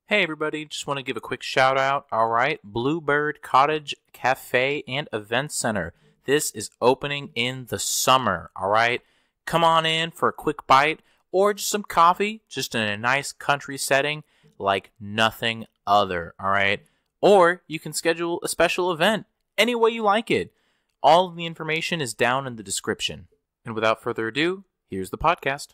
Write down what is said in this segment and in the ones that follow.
Hey everybody, just want to give a quick shout out. All right, Bluebird Cottage Cafe and Event Center. This is opening in the summer. All right, come on in for a quick bite or just some coffee, just in a nice country setting like nothing other. All right, or you can schedule a special event any way you like it. All of the information is down in the description. And without further ado, here's the podcast.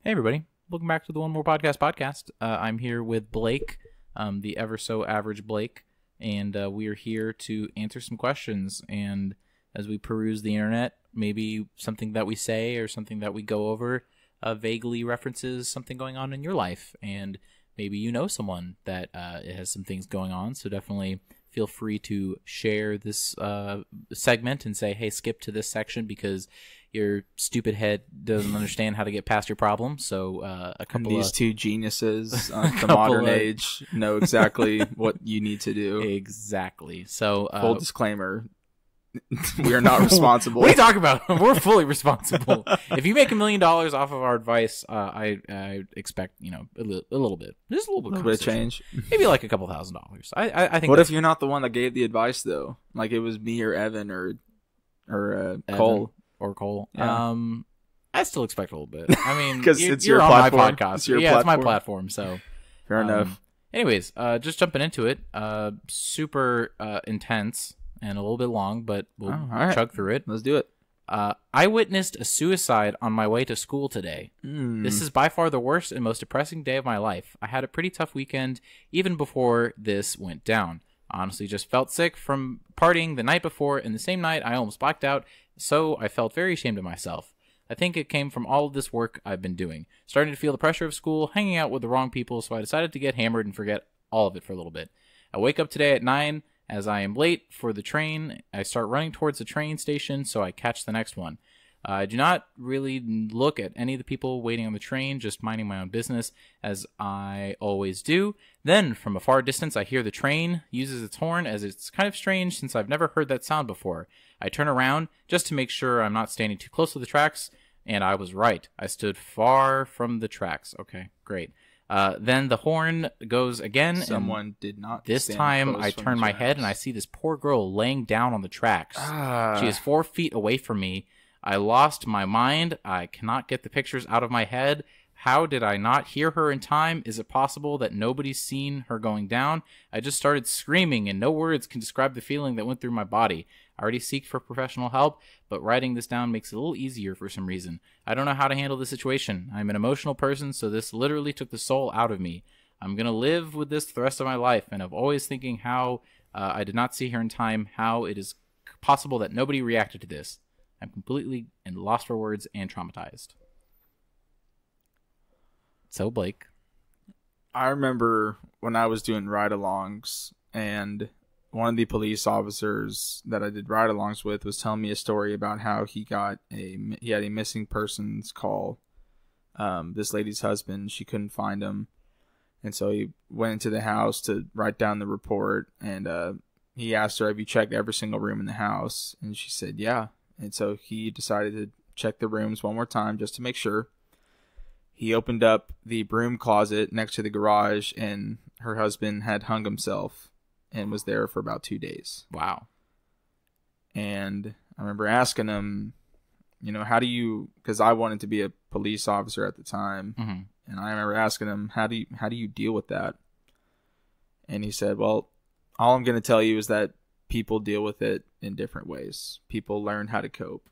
Hey everybody, welcome back to the One More Podcast. I'm here with Blake, the ever so average Blake, and we are here to answer some questions. And as we peruse the internet, maybe something that we say or something that we go over vaguely references something going on in your life, and maybe you know someone that it has some things going on. So definitely feel free to share this segment and say, hey, skip to this section because your stupid head doesn't understand how to get past your problem. So a couple and these two geniuses of the modern age know exactly what you need to do. Exactly. So full disclaimer, we are not responsible. What are you talking about? We're fully responsible. If you make $1 million off of our advice, I expect a little bit, just a little bit of change, maybe like a couple $1,000s. I think. What if you're not the one that gave the advice though? Like it was me or Evan or Cole. Or Cole. Yeah. I still expect a little bit. I mean, because you're on my podcast. It's my platform. So fair enough. Anyways, just jumping into it. Super intense and a little bit long, but we'll chug through it. Let's do it. I witnessed a suicide on my way to school today. This is by far the worst and most depressing day of my life. I had a pretty tough weekend even before this went down. Honestly, just felt sick from partying the night before, and the same night I almost blacked out. So I felt very ashamed of myself. I think it came from all of this work I've been doing. Starting to feel the pressure of school, hanging out with the wrong people, so I decided to get hammered and forget all of it for a little bit. I wake up today at 9. As I am late for the train, I start running towards the train station so I catch the next one. I do not really look at any of the people waiting on the train, just minding my own business, as I always do. Then, from a far distance, I hear the train uses its horn, as it's kind of strange since I've never heard that sound before. I turn around just to make sure I'm not standing too close to the tracks, and I was right. I stood far from the tracks. Okay, great. Then the horn goes again. Someone did not. This time, I turn my head and I see this poor girl laying down on the tracks. She is 4 feet away from me. I lost my mind. I cannot get the pictures out of my head. How did I not hear her in time? Is it possible that nobody's seen her going down? I just started screaming, and no words can describe the feeling that went through my body. I already seek for professional help, but writing this down makes it a little easier for some reason. I don't know how to handle the situation. I'm an emotional person, so this literally took the soul out of me. I'm going to live with this the rest of my life, and I'm always thinking how I did not see her in time, how it is possible that nobody reacted to this. I'm completely and lost for words and traumatized. So, Blake. I remember when I was doing ride-alongs, and one of the police officers that I did ride-alongs with was telling me a story about how he had a missing persons call. This lady's husband, she couldn't find him, and so he went into the house to write down the report, and he asked her, have you checked every single room in the house? And she said, yeah. And so he decided to check the rooms one more time just to make sure. He opened up the broom closet next to the garage, and her husband had hung himself and was there for about 2 days. Wow. And I remember asking him, how do you, because I wanted to be a police officer at the time, and I remember asking him, how do you deal with that? And he said, well, all I'm going to tell you is that people deal with it in different ways. People learn how to cope.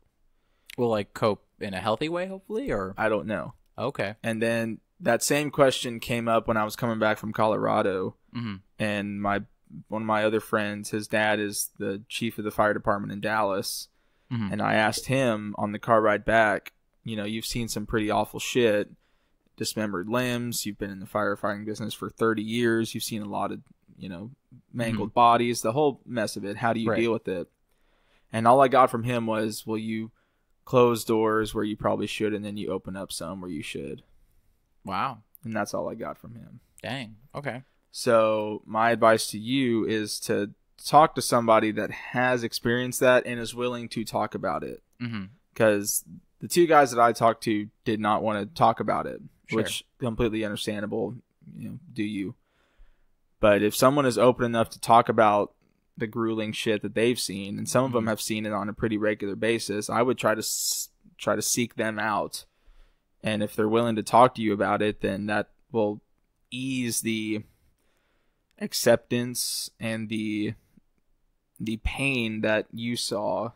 Well, like cope in a healthy way, hopefully, or? I don't know. Okay. And then that same question came up when I was coming back from Colorado, and one of my other friends, his dad is the chief of the fire department in Dallas, and I asked him on the car ride back, you've seen some pretty awful shit, dismembered limbs, you've been in the firefighting business for 30 years, you've seen a lot of, mangled bodies, the whole mess of it. How do you deal with it? And all I got from him was, well, you close doors where you probably should, and then you open up some where you should. Wow. And that's all I got from him. Dang. Okay. So my advice to you is to talk to somebody that has experienced that and is willing to talk about it. Because the two guys that I talked to did not want to talk about it, which completely understandable. Do you? But if someone is open enough to talk about the grueling shit that they've seen, and some of them have seen it on a pretty regular basis, I would try to seek them out. And if they're willing to talk to you about it, then that will ease the acceptance and the pain that you saw.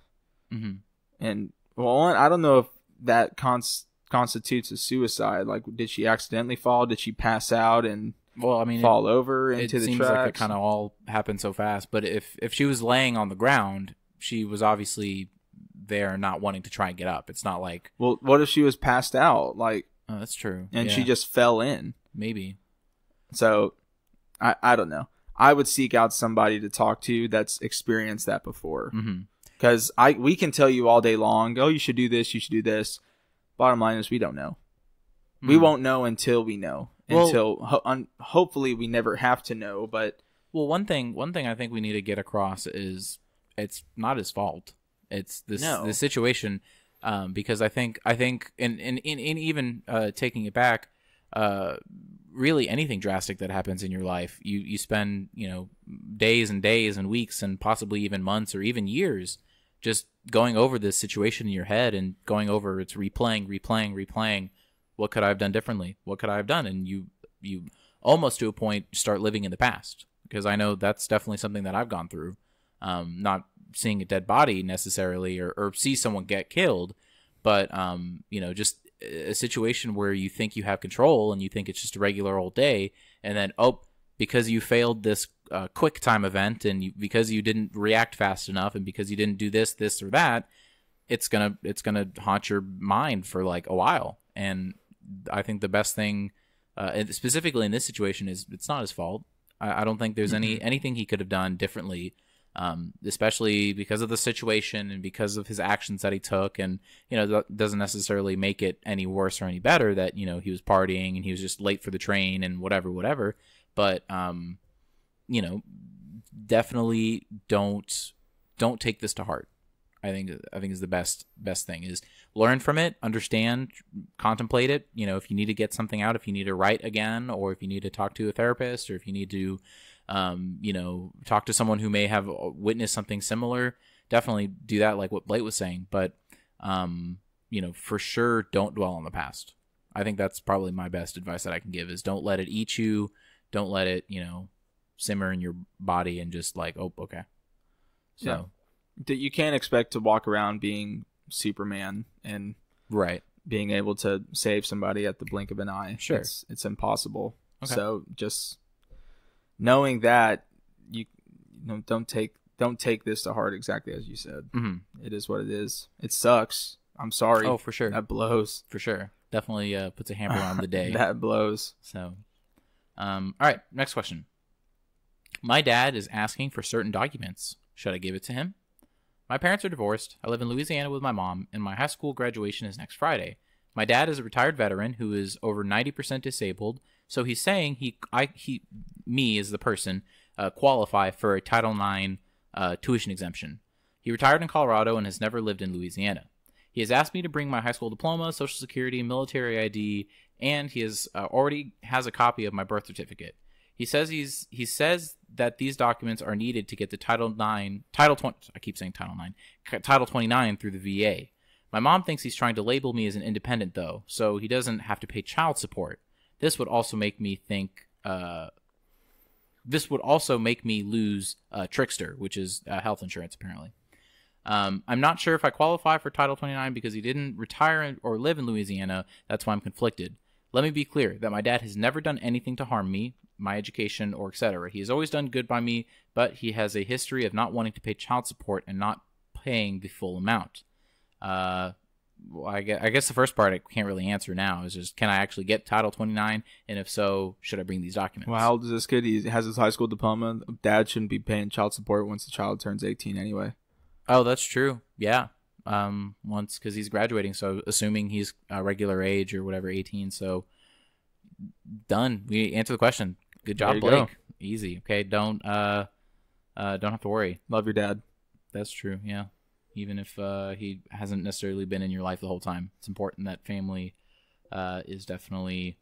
And well, I don't know if that constitutes a suicide. Like, did she accidentally fall? Did she pass out and fall over into the tracks? It seems like it kind of all happened so fast. But if she was laying on the ground, she was obviously there not wanting to try and get up. It's not like... Well, what if she was passed out? Like, oh, that's true. And she just fell in. Maybe. So, I don't know. I would seek out somebody to talk to that's experienced that before. Because we can tell you all day long, oh, you should do this, you should do this. Bottom line is we don't know. We won't know until we know. Hopefully we never have to know. But one thing I think we need to get across is it's not his fault. It's the situation. Because I think in even taking it back, really anything drastic that happens in your life, you spend days and days and weeks and possibly even months or even years just going over this situation in your head and going over it's replaying. What could I have done differently? What could I have done? And you almost to a point start living in the past, because I know that's definitely something that I've gone through. Not seeing a dead body necessarily or see someone get killed, but just a situation where you think you have control and you think it's just a regular old day, and then because you failed this quick time event and because you didn't react fast enough and because you didn't do this or that, it's gonna haunt your mind for like a while. And I think the best thing, specifically in this situation, is it's not his fault. I don't think there's anything he could have done differently, especially because of the situation and because of his actions that he took. And that doesn't necessarily make it any worse or any better that he was partying and he was just late for the train and whatever. But definitely don't take this to heart. I think is the best thing is learn from it, understand, contemplate it. If you need to get something out, if you need to write again, or if you need to talk to a therapist, or if you need to, talk to someone who may have witnessed something similar, definitely do that, like what Blake was saying. But, for sure, don't dwell on the past. I think that's probably my best advice that I can give is don't let it eat you. Don't let it, simmer in your body and just like, oh, okay. So. Yeah. That you can't expect to walk around being Superman and being able to save somebody at the blink of an eye. Sure, it's impossible. Okay. So just knowing that, don't take this to heart. Exactly as you said. It is what it is. It sucks. I'm sorry. Oh, for sure. That blows. For sure. Definitely puts a hamper on the day. That blows. So, all right. Next question. My dad is asking for certain documents. Should I give it to him? My parents are divorced. I live in Louisiana with my mom, and my high school graduation is next Friday. My dad is a retired veteran who is over 90% disabled, so he's saying me as the person, qualify for a Title IX tuition exemption. He retired in Colorado and has never lived in Louisiana. He has asked me to bring my high school diploma, Social Security, military ID, and he already has a copy of my birth certificate. He says that these documents are needed to get the Title 29 through the VA. My mom thinks he's trying to label me as an independent though, so he doesn't have to pay child support. This would also make me lose Trickster, which is health insurance apparently. I'm not sure if I qualify for Title 29 because he didn't retire or live in Louisiana. That's why I'm conflicted. Let me be clear that my dad has never done anything to harm me, my education, or etc. He has always done good by me, but he has a history of not wanting to pay child support and not paying the full amount. I guess the first part I can't really answer now is just, can I actually get Title 29? And if so, should I bring these documents? Well, how old is this kid? He has his high school diploma. Dad shouldn't be paying child support once the child turns 18 anyway. Oh, that's true. Yeah. Once, because he's graduating, so assuming he's a regular age or whatever, 18, so done. We answer the question. Good job, Blake. Go. Easy. Okay, don't don't have to worry. Love your dad. That's true. Yeah. Even if he hasn't necessarily been in your life the whole time, it's important that family is definitely,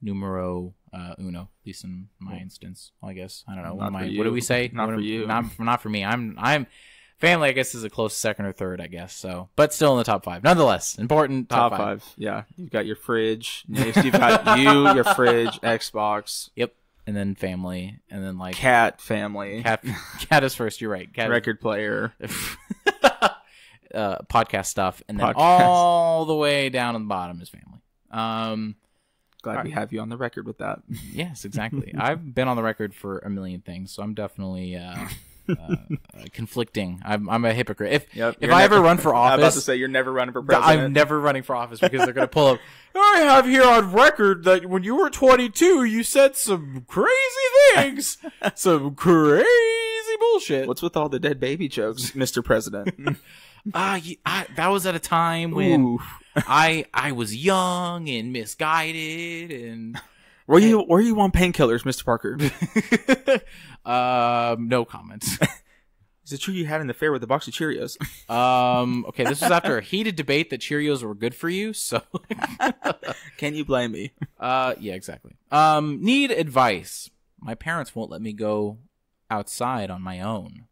numero uno. At least in my instance, I guess. I don't know. What do we say? Not for you. Not for me. I'm family. I guess is a close second or third. I guess so, but still in the top 5. Nonetheless, important top five. Yeah, you've got your fridge. You've got you, your fridge, Xbox. Yep. And then family, and then like cat family. Cat is first. You're right. Cat record player. Podcast stuff, and then all the way down on the bottom is family. Glad we have you on the record with that. Yes, exactly. I've been on the record for a million things, so I'm definitely conflicting. I'm a hypocrite. If I ever run for office, I'm about to say you're never running for president. I'm never running for office because they're going to pull up. I have here on record that when you were 22, you said some crazy things, some crazy bullshit. What's with all the dead baby jokes, Mr. President? That was at a time when I was young and misguided and. Were you on painkillers, Mr. Parker? No comments. Is it true you had an affair with a box of Cheerios? Okay, this was after a heated debate that Cheerios were good for you, so can you blame me? Yeah, exactly. Need advice. My parents won't let me go outside on my own.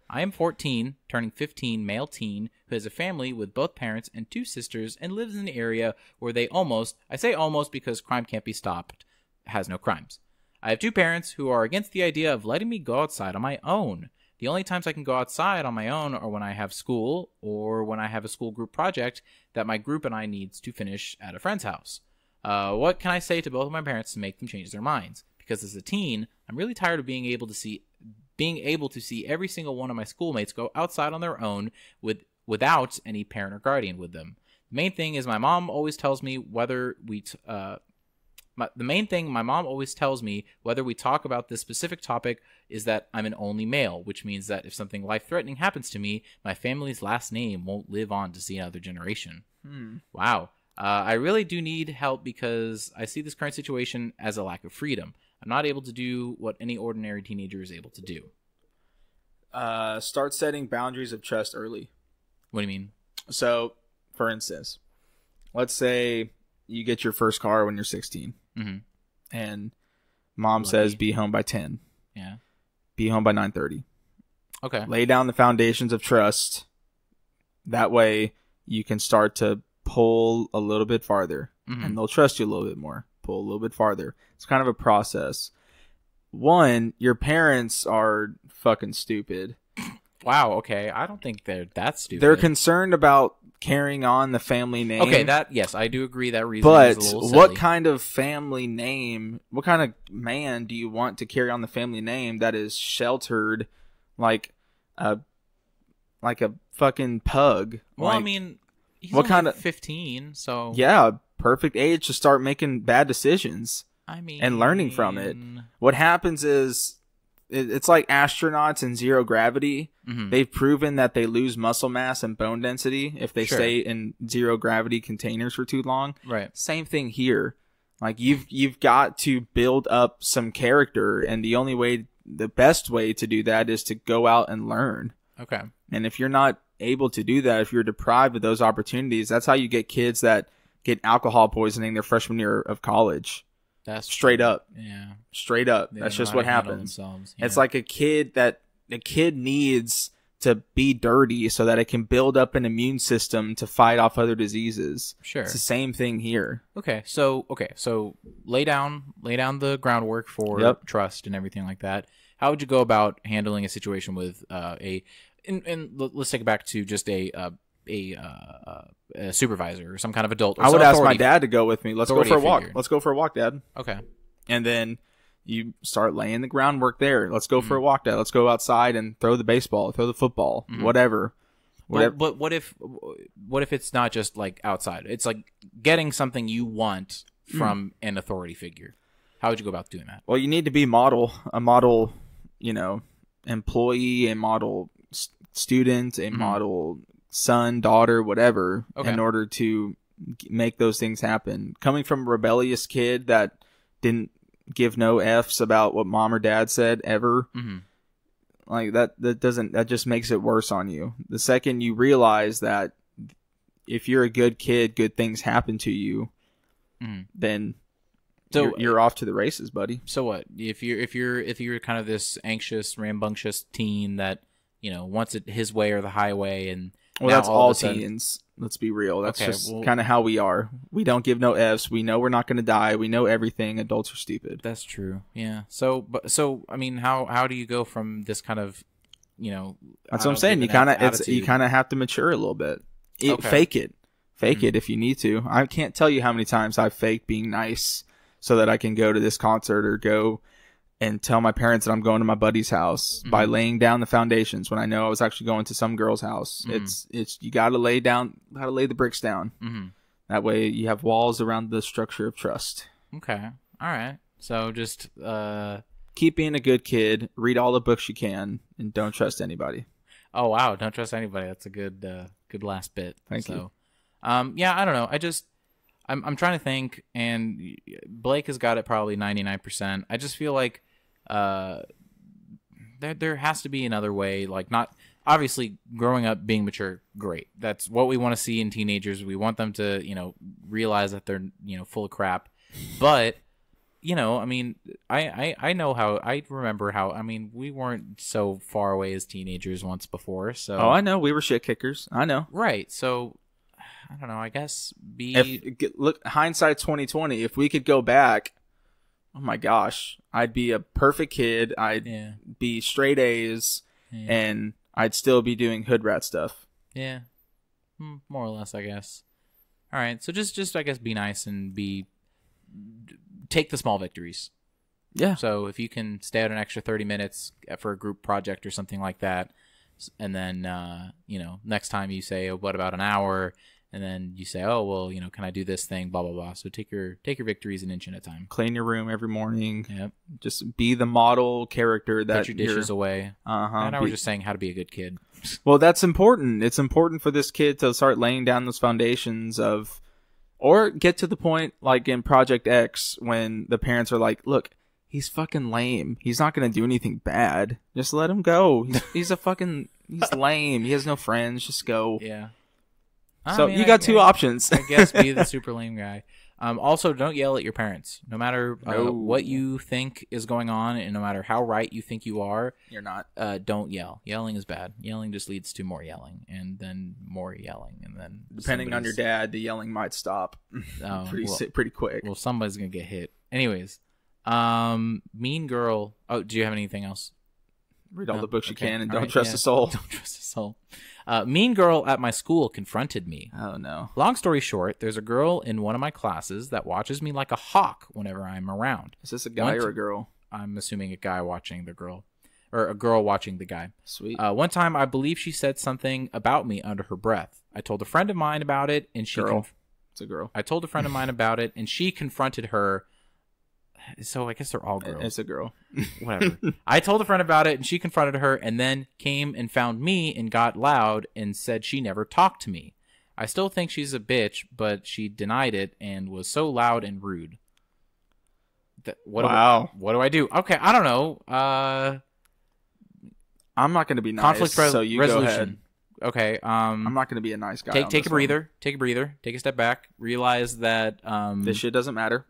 I am 14, turning 15, male teen, who has a family with both parents and 2 sisters and lives in an area where they I say almost because crime can't be stopped, has no crimes. I have 2 parents who are against the idea of letting me go outside on my own. The only times I can go outside on my own are when I have school or when I have a school group project that my group and I needs to finish at a friend's house. What can I say to both of my parents to make them change their minds? Because as a teen, I'm really tired of being able to see every single one of my schoolmates go outside on their own without any parent or guardian with them. The main thing is my mom always tells me whether we talk about this specific topic is that I'm an only male, which means that if something life-threatening happens to me, my family's last name won't live on to see another generation. Wow. I really do need help because I see this current situation as a lack of freedom. I'm not able to do what any ordinary teenager is able to do. Start setting boundaries of trust early. What do you mean? So, for instance, let's say you get your first car when you're 16. Mm-hmm. And mom says be home by 10. Yeah. Be home by 9:30. Okay. Lay down the foundations of trust. That way you can start to pull a little bit farther. Mm-hmm. And they'll trust you a little bit more. Pull a little bit farther. It's kind of a process. 1, your parents are fucking stupid. Wow, okay. I don't think they're that stupid. They're concerned about carrying on the family name. Okay, yes, I do agree that reason is a little silly. What kind of family name, what kind of man do you want to carry on the family name that is sheltered like a fucking pug? Well, like, I mean, he's only 15, so... Yeah, perfect age to start making bad decisions. I mean... And learning from it. What happens is... It's like astronauts in zero gravity. Mm-hmm. They've proven that they lose muscle mass and bone density if they stay in zero gravity containers for too long. Right. Same thing here. Like you've got to build up some character, and the best way to do that is to go out and learn. Okay. And if you're not able to do that, if you're deprived of those opportunities, that's how you get kids that get alcohol poisoning their freshman year of college. That's straight up. Yeah. Straight up. They That's don't know just how what to handle happens. themselves. Yeah. It's like a kid needs to be dirty so that it can build up an immune system to fight off other diseases. Sure. It's the same thing here. Okay. So lay down the groundwork for trust and everything like that. How would you go about handling a situation with let's take it back to just a supervisor or some kind of adult. Or I would ask my dad to go with me. Let's go for a walk. Figure. Let's go for a walk, Dad. Okay. And then you start laying the groundwork there. Let's go for a walk, Dad. Let's go outside and throw the baseball, throw the football, whatever. But what if it's not just like outside? It's like getting something you want from an authority figure. How would you go about doing that? Well, you need to be a model, employee, a model student, a model son, daughter, whatever, in order to make those things happen. Coming from a rebellious kid that didn't give no F's about what mom or dad said ever, Like that just makes it worse on you. The second you realize that if you're a good kid, good things happen to you, then you're off to the races, buddy. So what? If you're kind of this anxious, rambunctious teen that, wants it his way or the highway, and that's all teens. Let's be real. That's just kind of how we are. We don't give no Fs. We know we're not going to die. We know everything. Adults are stupid. That's true. Yeah. So I mean, how do you go from this kind of, That's what I'm saying. You kind of have to mature a little bit. Fake it if you need to. I can't tell you how many times I've faked being nice so that I can go to this concert or go and tell my parents that I'm going to my buddy's house by laying down the foundations when I know I was actually going to some girl's house. It's you got to lay the bricks down. That way you have walls around the structure of trust. Okay. All right. So just keep being a good kid, read all the books you can, and don't trust anybody. Oh wow, don't trust anybody. That's a good last bit. Thank you. Yeah, I don't know. I'm trying to think, and Blake has got it probably 99%. I just feel like there has to be another way. Like, not obviously growing up, being mature, great. That's what we want to see in teenagers. We want them to realize that they're full of crap. But I mean, I know how. I remember how. I mean, we weren't so far away as teenagers once before. So I know we were shit kickers. I know. Right. So I don't know. I guess look, hindsight 2020. If we could go back, oh my gosh, I'd be a perfect kid. I'd be straight A's, and I'd still be doing hood rat stuff. Yeah, more or less, I guess. All right, so just I guess be nice and take the small victories. Yeah. So if you can stay out an extra 30 minutes for a group project or something like that, and then next time you say, oh, what about an hour? And then you say, oh, well, can I do this thing? Blah, blah, blah. So take your victories an inch at a time. Clean your room every morning. Yep. Just be the model character that put your dishes away. And I was just saying how to be a good kid. Well, that's important. It's important for this kid to start laying down those foundations or get to the point like in Project X when the parents are like, look, he's fucking lame. He's not going to do anything bad. Just let him go. He's lame. He has no friends. Just go. Yeah. So you got two options. I guess be the super lame guy. Also, don't yell at your parents. No matter what you think is going on, and no matter how right you think you are, you're not. Don't yell. Yelling is bad. Yelling just leads to more yelling, and then more yelling, and then depending on your dad, the yelling might stop pretty quick. Well, somebody's gonna get hit. Anyways, Mean Girl. Oh, do you have anything else? Read all the books you can, and don't trust a soul. Don't trust a soul. Mean girl at my school confronted me. Oh, no. Long story short, there's a girl in one of my classes that watches me like a hawk whenever I'm around. Is this a guy or a girl? I'm assuming a guy watching the girl. Or a girl watching the guy. Sweet. One time, I believe she said something about me under her breath. I told a friend of mine about it, and she... It's a girl. I told a friend of mine about it, and she confronted her... So I guess they're all girls. It's a girl. Whatever. I told a friend about it, and she confronted her, and then came and found me and got loud and said she never talked to me. I still think she's a bitch, but she denied it and was so loud and rude. Wow. What do I do? Okay, I don't know. I'm not going to be nice. So you resolution. Go ahead. Okay. I'm not going to be a nice guy. Take a breather. Take a breather. Take a step back. Realize that this shit doesn't matter.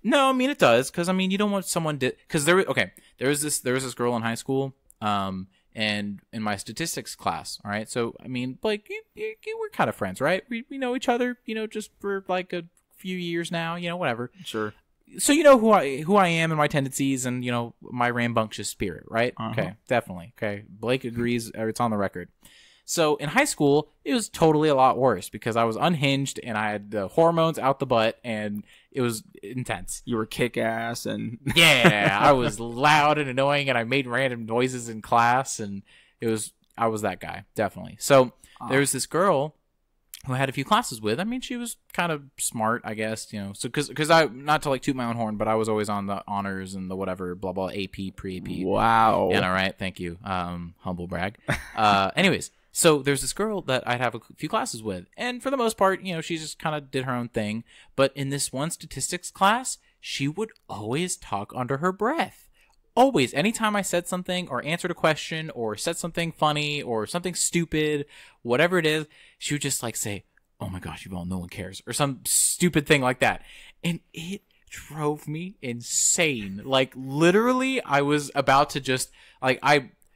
No, I mean it does, because I mean you don't want someone to, because there was this girl in high school, and in my statistics class, all right. So I mean, like we're kind of friends, right? We know each other, just for like a few years now, whatever. Sure. So you know who I am and my tendencies and my rambunctious spirit, right? Okay, definitely. Okay, Blake agrees. It's on the record. So in high school, it was totally a lot worse because I was unhinged and I had the hormones out the butt and it was intense. You were kick-ass and... Yeah, I was loud and annoying and I made random noises in class and I was that guy, definitely. So there was this girl who I had a few classes with. I mean, she was kind of smart, I guess, so because I, not to like toot my own horn, but I was always on the honors and the whatever, blah, blah, AP, pre-AP. Wow. Yeah, all right, thank you. Humble brag. Anyways. So there's this girl that I'd have a few classes with. And for the most part, she just kind of did her own thing. But in this one statistics class, she would always talk under her breath. always, anytime I said something or answered a question or said something funny or something stupid, whatever it is, she would just like say, "Oh my gosh, Yvonne, no one cares," or some stupid thing like that. And it drove me insane. Like, literally, I was about to just, like,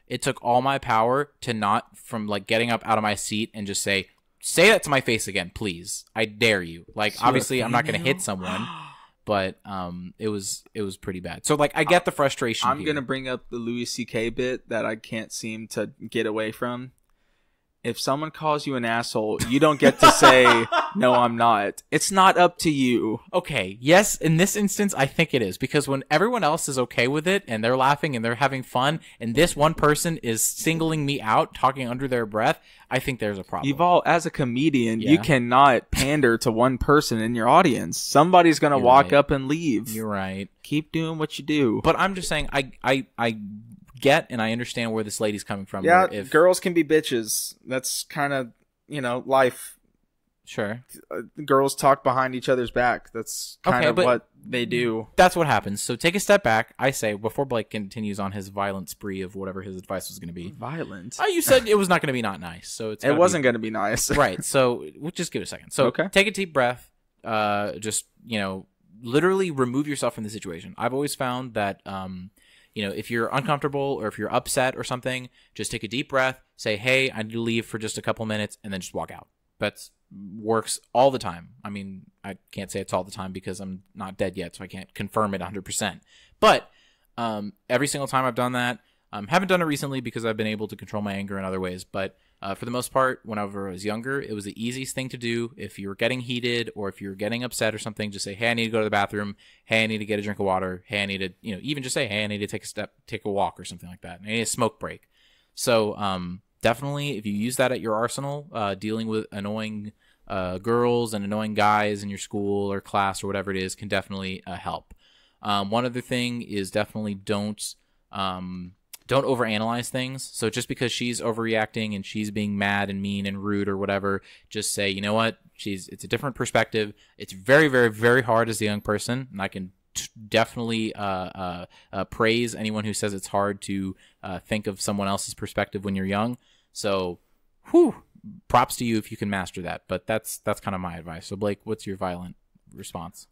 it took all my power to not, from like getting up out of my seat and just say that to my face again, please. I dare you. Like, obviously, I'm not going to hit someone. But it was pretty bad. So, like, I get the frustration. I'm going to bring up the Louis C.K. bit that I can't seem to get away from. If someone calls you an asshole, you don't get to say, "No, I'm not." It's not up to you. Okay, yes, in this instance, I think it is. Because when everyone else is okay with it, and they're laughing, and they're having fun, and this one person is singling me out, talking under their breath, I think there's a problem. You've all, as a comedian, you cannot pander to one person in your audience. Somebody's going to walk up and leave. You're right. Keep doing what you do. But I'm just saying, I get and I understand where this lady's coming from. Yeah, girls can be bitches. That's kind of, life. Sure. Girls talk behind each other's back. That's kind of what they do. That's what happens. So take a step back, I say, before Blake continues on his violent spree of whatever his advice was going to be. Violent? You said it was not going to be not nice. So it wasn't going to be nice. Right. So we'll just give it a second. So take a deep breath. Just, literally remove yourself from the situation. I've always found that... if you're uncomfortable or if you're upset or something, just take a deep breath, say, "Hey, I need to leave for just a couple minutes," and then just walk out. That works all the time. I mean, I can't say it's all the time because I'm not dead yet, so I can't confirm it 100%. But every single time I've done that, haven't done it recently because I've been able to control my anger in other ways, but for the most part, whenever I was younger, it was the easiest thing to do. If you were getting heated or if you were getting upset or something, just say, "Hey, I need to go to the bathroom. Hey, I need to get a drink of water. Hey, I need to," even just say, "Hey, I need to take a walk," or something like that. I need a smoke break. So definitely, if you use that at your arsenal, dealing with annoying girls and annoying guys in your school or class or whatever it is can definitely help. One other thing is definitely don't overanalyze things. So just because she's overreacting and she's being mad and mean and rude or whatever, just say, "You know what? It's a different perspective. It's very, very, very hard as a young person." And I can definitely praise anyone who says it's hard to think of someone else's perspective when you're young. So, props to you if you can master that. But that's kind of my advice. So Blake, what's your violent response?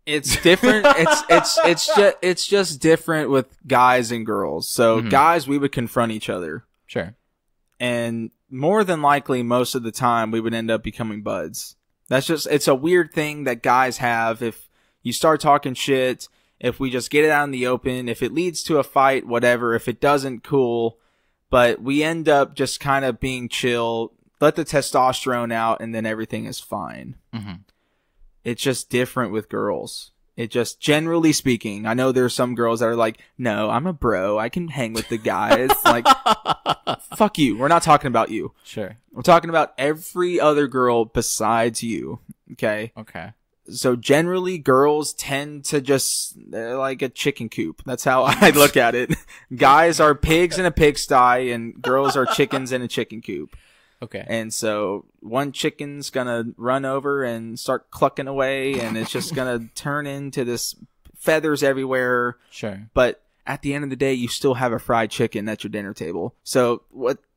It's different. It's just different with guys and girls. So guys, we would confront each other. Sure. And more than likely, most of the time, we would end up becoming buds. It's a weird thing that guys have. If you start talking shit, if we just get it out in the open, if it leads to a fight, whatever. If it doesn't, cool. But we end up just kind of being chill, let the testosterone out, and then everything is fine. Mm-hmm. It's just different with girls. It just, generally speaking, I know there's some girls that are like, "No, I'm a bro. I can hang with the guys." Like, fuck you. We're not talking about you. Sure. We're talking about every other girl besides you. Okay? Okay. So generally, girls tend to they're like a chicken coop. That's how I look at it. Guys are pigs in a pigsty, and girls are chickens in a chicken coop. Okay. And so one chicken's gonna run over and start clucking away, and it's just gonna turn into this feathers everywhere. Sure. But at the end of the day, you still have a fried chicken at your dinner table. So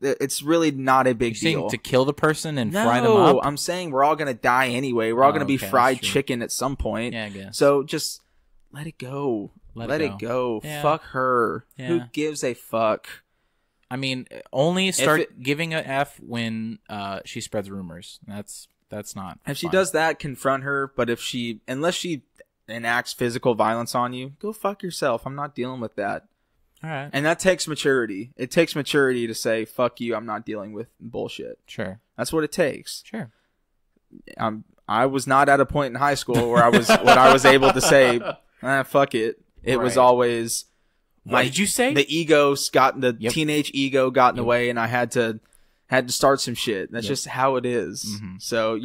it's really not a big deal. To kill the person and fry them up? No, I'm saying we're all gonna die anyway. We're all gonna be fried chicken at some point. Yeah, I guess. So just let it go. Let it go. Yeah. Fuck her. Yeah. Who gives a fuck? I mean, only start giving a F when she spreads rumors. That's not. If she does that, confront her. But unless she enacts physical violence on you, go fuck yourself. I'm not dealing with that. All right. And that takes maturity. It takes maturity to say, "Fuck you. I'm not dealing with bullshit." Sure. That's what it takes. Sure. I was not at a point in high school where I was able to say, "Fuck it." It was always. What did you say? The teenage ego got in the way, and I had to start some shit. That's just how it is. Mm-hmm. So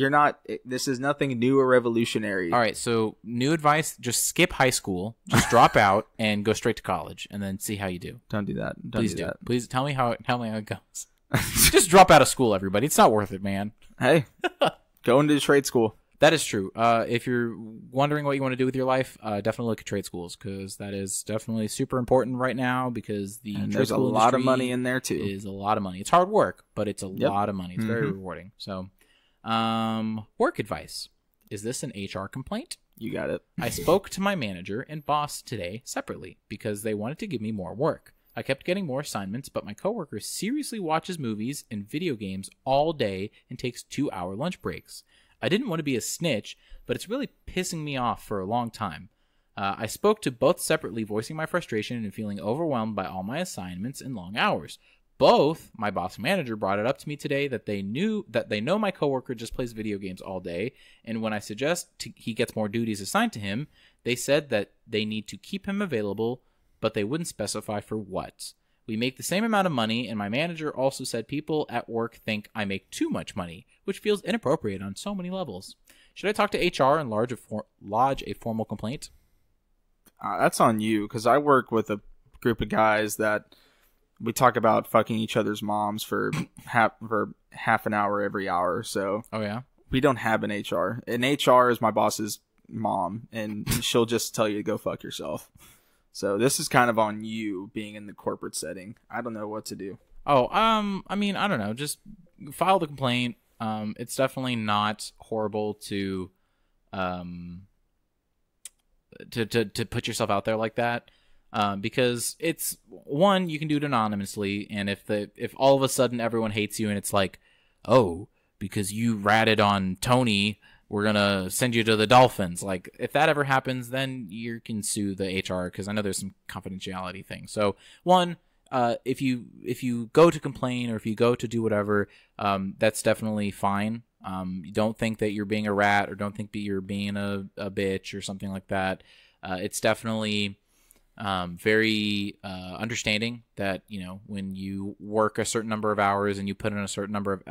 this is nothing new or revolutionary. All right. So new advice: just skip high school, just drop out, and go straight to college, and then see how you do. Don't do that. Please do. Please tell me how it goes. Just drop out of school, everybody. It's not worth it, man. Hey, go into trade school. That is true. If you're wondering what you want to do with your life, definitely look at trade schools, because that is definitely super important right now, because there's a lot of money in there too. Is a lot of money. It's hard work, but it's a lot of money. It's very rewarding. So, work advice. Is this an HR complaint? You got it. I spoke to my manager and boss today separately because they wanted to give me more work. I kept getting more assignments, but my coworker seriously watches movies and video games all day and takes 2-hour lunch breaks. I didn't want to be a snitch, but it's really pissing me off for a long time. I spoke to both separately, voicing my frustration and feeling overwhelmed by all my assignments and long hours. Both, my boss and manager, brought it up to me today that they know my coworker just plays video games all day, and when I suggest he gets more duties assigned to him, they said that they need to keep him available, but they wouldn't specify for what. We make the same amount of money, and my manager also said people at work think I make too much money, which feels inappropriate on so many levels. Should I talk to HR and lodge a formal complaint? That's on you, because I work with a group of guys that we talk about fucking each other's moms for half an hour every hour. So we don't have an HR. An HR is my boss's mom, and she'll just tell you to go fuck yourself. So this is kind of on you, being in the corporate setting. I don't know what to do. I mean, I don't know. Just file the complaint. It's definitely not horrible to put yourself out there like that. Because it's one, you can do it anonymously, and if all of a sudden everyone hates you and it's like, oh, because you ratted on Tony, we're gonna send you to the Dolphins. Like, if that ever happens, then you can sue the HR, because I know there's some confidentiality things. So one, if you go to complain or if you go to do whatever, that's definitely fine. You don't think that you're being a rat, or don't think that you're being a bitch or something like that. It's definitely very understanding that, you know, when you work a certain number of hours and you put in a certain number of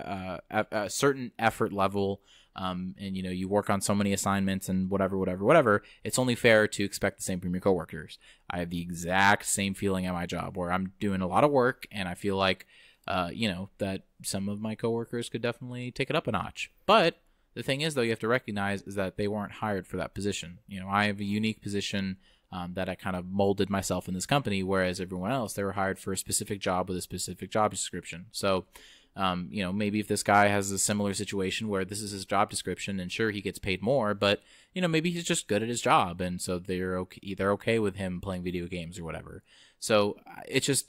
a certain effort level, and you know, you work on so many assignments and whatever, it's only fair to expect the same from your coworkers. I have the exact same feeling at my job, where I'm doing a lot of work and I feel like you know, that some of my coworkers could definitely take it up a notch. But the thing is, though, you have to recognize is that they weren't hired for that position. You know, I have a unique position that I kind of molded myself in this company, whereas everyone else, they were hired for a specific job with a specific job description. So, you know, maybe if this guy has a similar situation where this is his job description, and sure, he gets paid more, but, you know, maybe he's just good at his job, and so they're okay with him playing video games or whatever. So it's just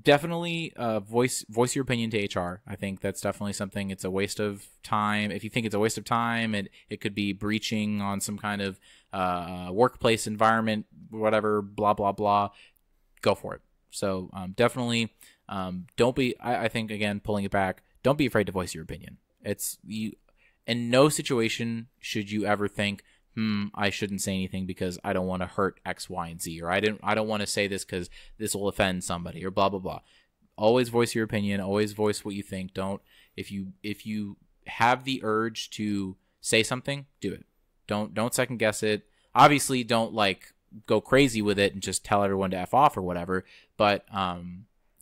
definitely voice your opinion to HR. I think that's definitely something. It's a waste of time. If you think it's a waste of time, it could be breaching on some kind of workplace environment, whatever, blah blah blah, go for it. So definitely don't be, I think, again, pulling it back, don't be afraid to voice your opinion. It's you, in no situation should you ever think, I shouldn't say anything because I don't want to hurt X, Y, and Z, or I don't want to say this because this will offend somebody, or blah blah blah. Always voice your opinion. Always voice what you think. Don't, if you have the urge to say something, do it. Don't second guess it. Obviously, don't like go crazy with it and just tell everyone to F off or whatever. But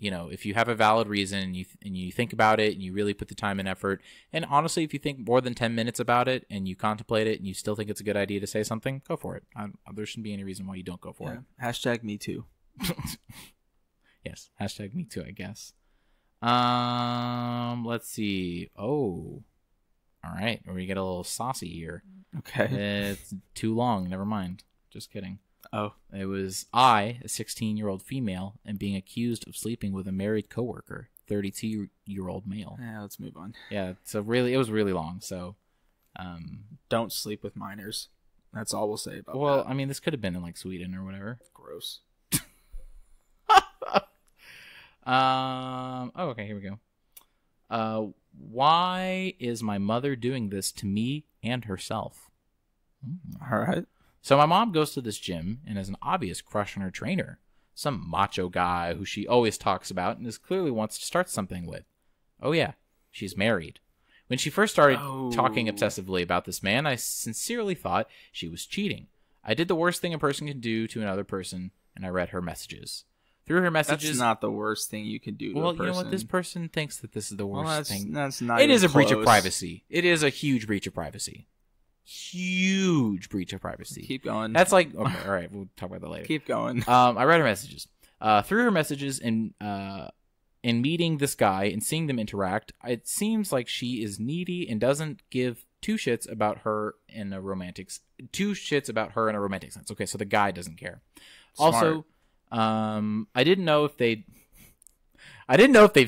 you know, if you have a valid reason and you think about it and you really put the time and effort, and honestly, if you think more than 10 minutes about it and you contemplate it and you still think it's a good idea to say something, go for it. There shouldn't be any reason why you don't go for it. Hashtag me too. Yes. Hashtag me too, I guess. Let's see. Oh, all right. We get a little saucy here. Okay. It's too long. Never mind. Just kidding. Oh. It was I, a 16-year-old female, and being accused of sleeping with a married coworker, 32-year-old male. Yeah, let's move on. Yeah, so really, it was really long. So, don't sleep with minors. That's all we'll say about that. Well, I mean, this could have been in like Sweden or whatever. Gross. Oh, okay, here we go. Why is my mother doing this to me and herself? All right. So my mom goes to this gym and has an obvious crush on her trainer, some macho guy who she always talks about and clearly wants to start something with. Oh yeah, she's married. When she first started talking obsessively about this man, I sincerely thought she was cheating. I did the worst thing a person can do to another person, and I read her messages. Through her messages... That's not the worst thing you can do to a person. Well, you know what? This person thinks that this is the worst thing. That's not It is a breach of close. privacy. It is a huge breach of privacy. huge breach of privacy. Keep going. That's like, okay, all right, we'll talk about that later. Keep going. I read her messages. Through her messages in meeting this guy and seeing them interact, it seems like she is needy and doesn't give two shits about her in a romantic sense. Okay, so the guy doesn't care. Smart. Also, I didn't know if they've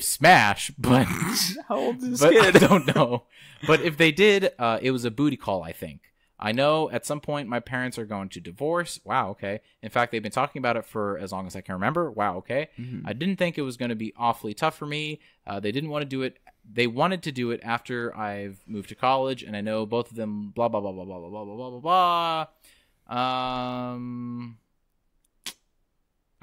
smashed, but How old is this but kid? I don't know. But if they did, it was a booty call, I think. I know at some point my parents are going to divorce. Wow, okay. In fact, they've been talking about it for as long as I can remember. Wow, okay. Mm-hmm. I didn't think it was going to be awfully tough for me. They didn't want to do it. They wanted to do it after I've moved to college, and I know both of them. Blah blah blah blah blah blah blah blah blah blah.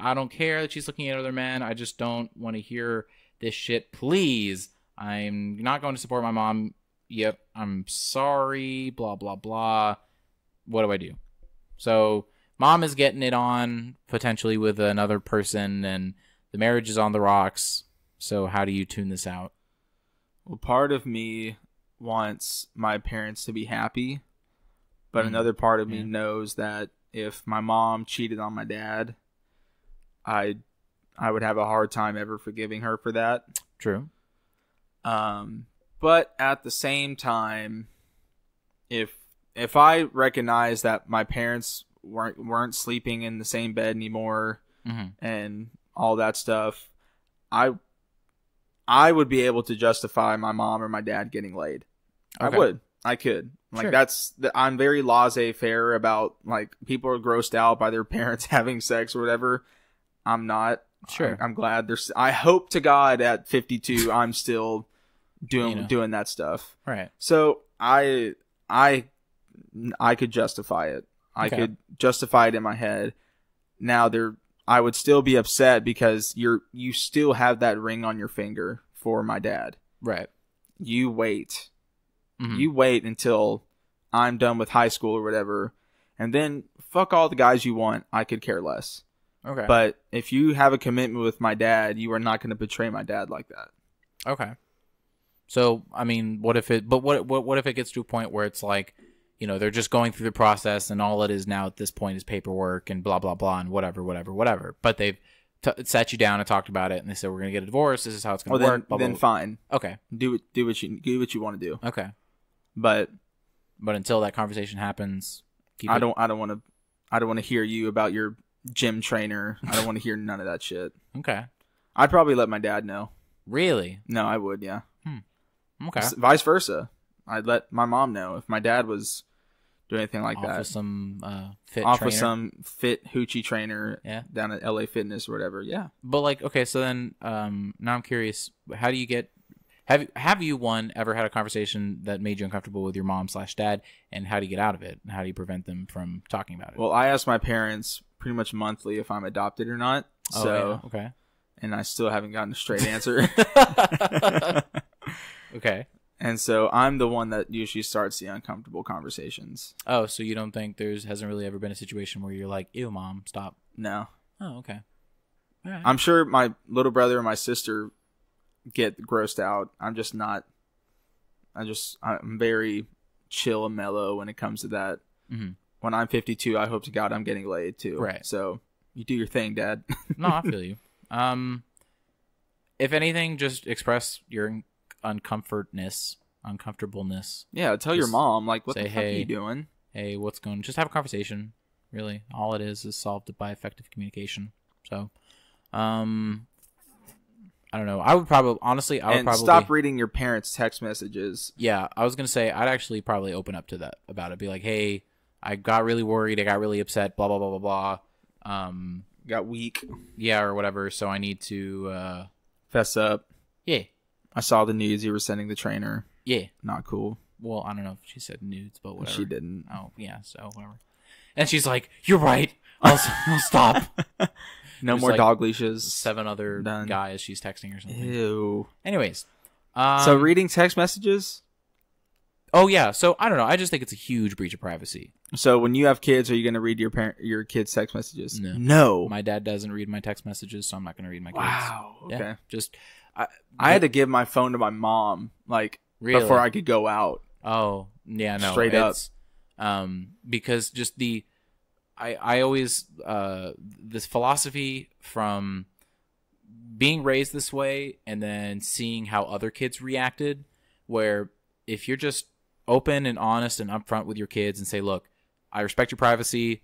I don't care that she's looking at other men. I just don't want to hear this shit. Please, I'm not going to support my mom. Yep, I'm sorry, blah, blah, blah. What do I do? So, mom is getting it on, potentially with another person, and the marriage is on the rocks. So, how do you tune this out? Well, part of me wants my parents to be happy, but another part of me knows that if my mom cheated on my dad, I would have a hard time ever forgiving her for that. True. But at the same time, if I recognize that my parents weren't sleeping in the same bed anymore and all that stuff, I would be able to justify my mom or my dad getting laid. Okay. I could. Like Sure. I'm very laissez-faire about like people are grossed out by their parents having sex or whatever. I'm not. Sure. I'm glad there's. I hope to God at 52 I'm still doing that stuff. Right. So I could justify it. I could justify it in my head. Now I would still be upset because you still have that ring on your finger for my dad. Right. You wait. Mm-hmm. You wait until I'm done with high school or whatever, and then fuck all the guys you want. I could care less. Okay. But if you have a commitment with my dad, you are not going to betray my dad like that. Okay. So, I mean, what if it gets to a point where it's like, they're just going through the process and all it is now at this point is paperwork and blah, blah, blah, and whatever. But they've sat you down and talked about it and they said, we're going to get a divorce. This is how it's going to work. Blah, then blah, blah. fine. Okay. Do what you want to do. Okay. But until that conversation happens, I don't want to hear you about your gym trainer. I don't want to hear none of that shit. Okay. I'd probably let my dad know. Really? No, I would, yeah. Okay. Vice versa. I'd let my mom know if my dad was doing anything like that. With some fit Off trainer. with some fit hoochie trainer down at LA Fitness or whatever. Yeah. But like, okay, so then now I'm curious, how do you get have you ever had a conversation that made you uncomfortable with your mom/dad, and how do you get out of it? And how do you prevent them from talking about it? Well, I ask my parents pretty much monthly if I'm adopted or not. So okay. And I still haven't gotten a straight answer. Okay. And so I'm the one that usually starts the uncomfortable conversations. Oh, so you don't think hasn't really ever been a situation where you're like, ew, mom, stop? No. Oh, okay. All right. I'm sure my little brother and my sister get grossed out. I'm just not. I'm very chill and mellow when it comes to that. Mm-hmm. When I'm 52, I hope to God I'm getting laid too. Right. So you do your thing, Dad. No, I feel you. If anything, just express your uncomfortableness. Yeah, tell your mom, like, what say, the fuck hey, are you doing? Hey, what's going on? Just have a conversation. Really. All it is solved by effective communication. So, I don't know. I would probably stop reading your parents' text messages. Yeah, I was going to say, I'd actually probably open up to that about it. Be like, hey, I got really worried. I got really upset, blah, blah, blah, blah, blah. Got weak. Yeah, or whatever. So I need to, fess up. Yeah. I saw the news you were sending the trainer. Yeah. Not cool. Well, I don't know if she said nudes, but whatever. She didn't. Oh, yeah, so whatever. And she's like, you're right. I'll stop. No There's more like dog leashes. 7 other guys she's texting or something. Ew. Anyways. So reading text messages? Oh, yeah. So, I don't know. I just think it's a huge breach of privacy. So when you have kids, are you going to read your kids' text messages? No. My dad doesn't read my text messages, so I'm not going to read my kids. Wow. Okay. Yeah, just... I had to give my phone to my mom, like, really? before I could go out. Oh, yeah, no. Straight up. Because just I always this philosophy from being raised this way and then seeing how other kids reacted, where if you're just open and honest and upfront with your kids and say, look, I respect your privacy,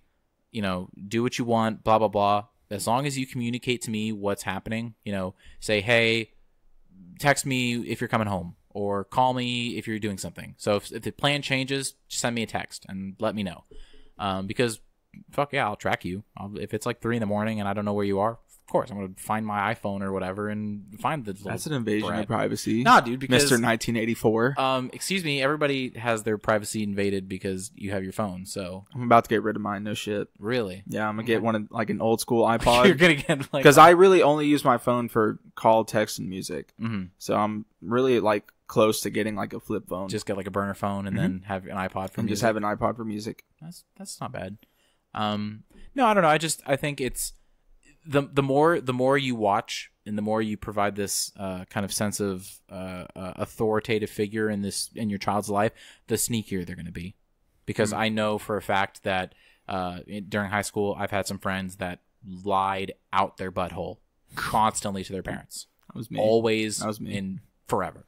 do what you want, blah, blah, blah. As long as you communicate to me what's happening, say, hey, text me if you're coming home or call me if you're doing something. So if the plan changes, just send me a text and let me know. Because fuck yeah, I'll track you. If it's like 3 a.m. and I don't know where you are, of course, I'm going to find my iPhone or whatever and find the little That's an invasion brat. of privacy. Nah, dude, because... Mr. 1984. Excuse me, everybody has their privacy invaded because you have your phone, so... I'm about to get rid of mine, no shit. Really? Yeah, I'm going to get one of, like, an old school iPod. You're going to get, like... Because I really only use my phone for call, text, and music. Mm-hmm. So I'm really, like, close to getting, like, a flip phone. Just get, like, a burner phone and then have an iPod for and music. just have an iPod for music. That's not bad. No, I don't know. I think it's... The more you watch and the more you provide this kind of sense of authoritative figure in your child's life, the sneakier they're going to be. Because I know for a fact that during high school, I've had some friends that lied out their butthole constantly to their parents. That was me. Always. That was me. And forever.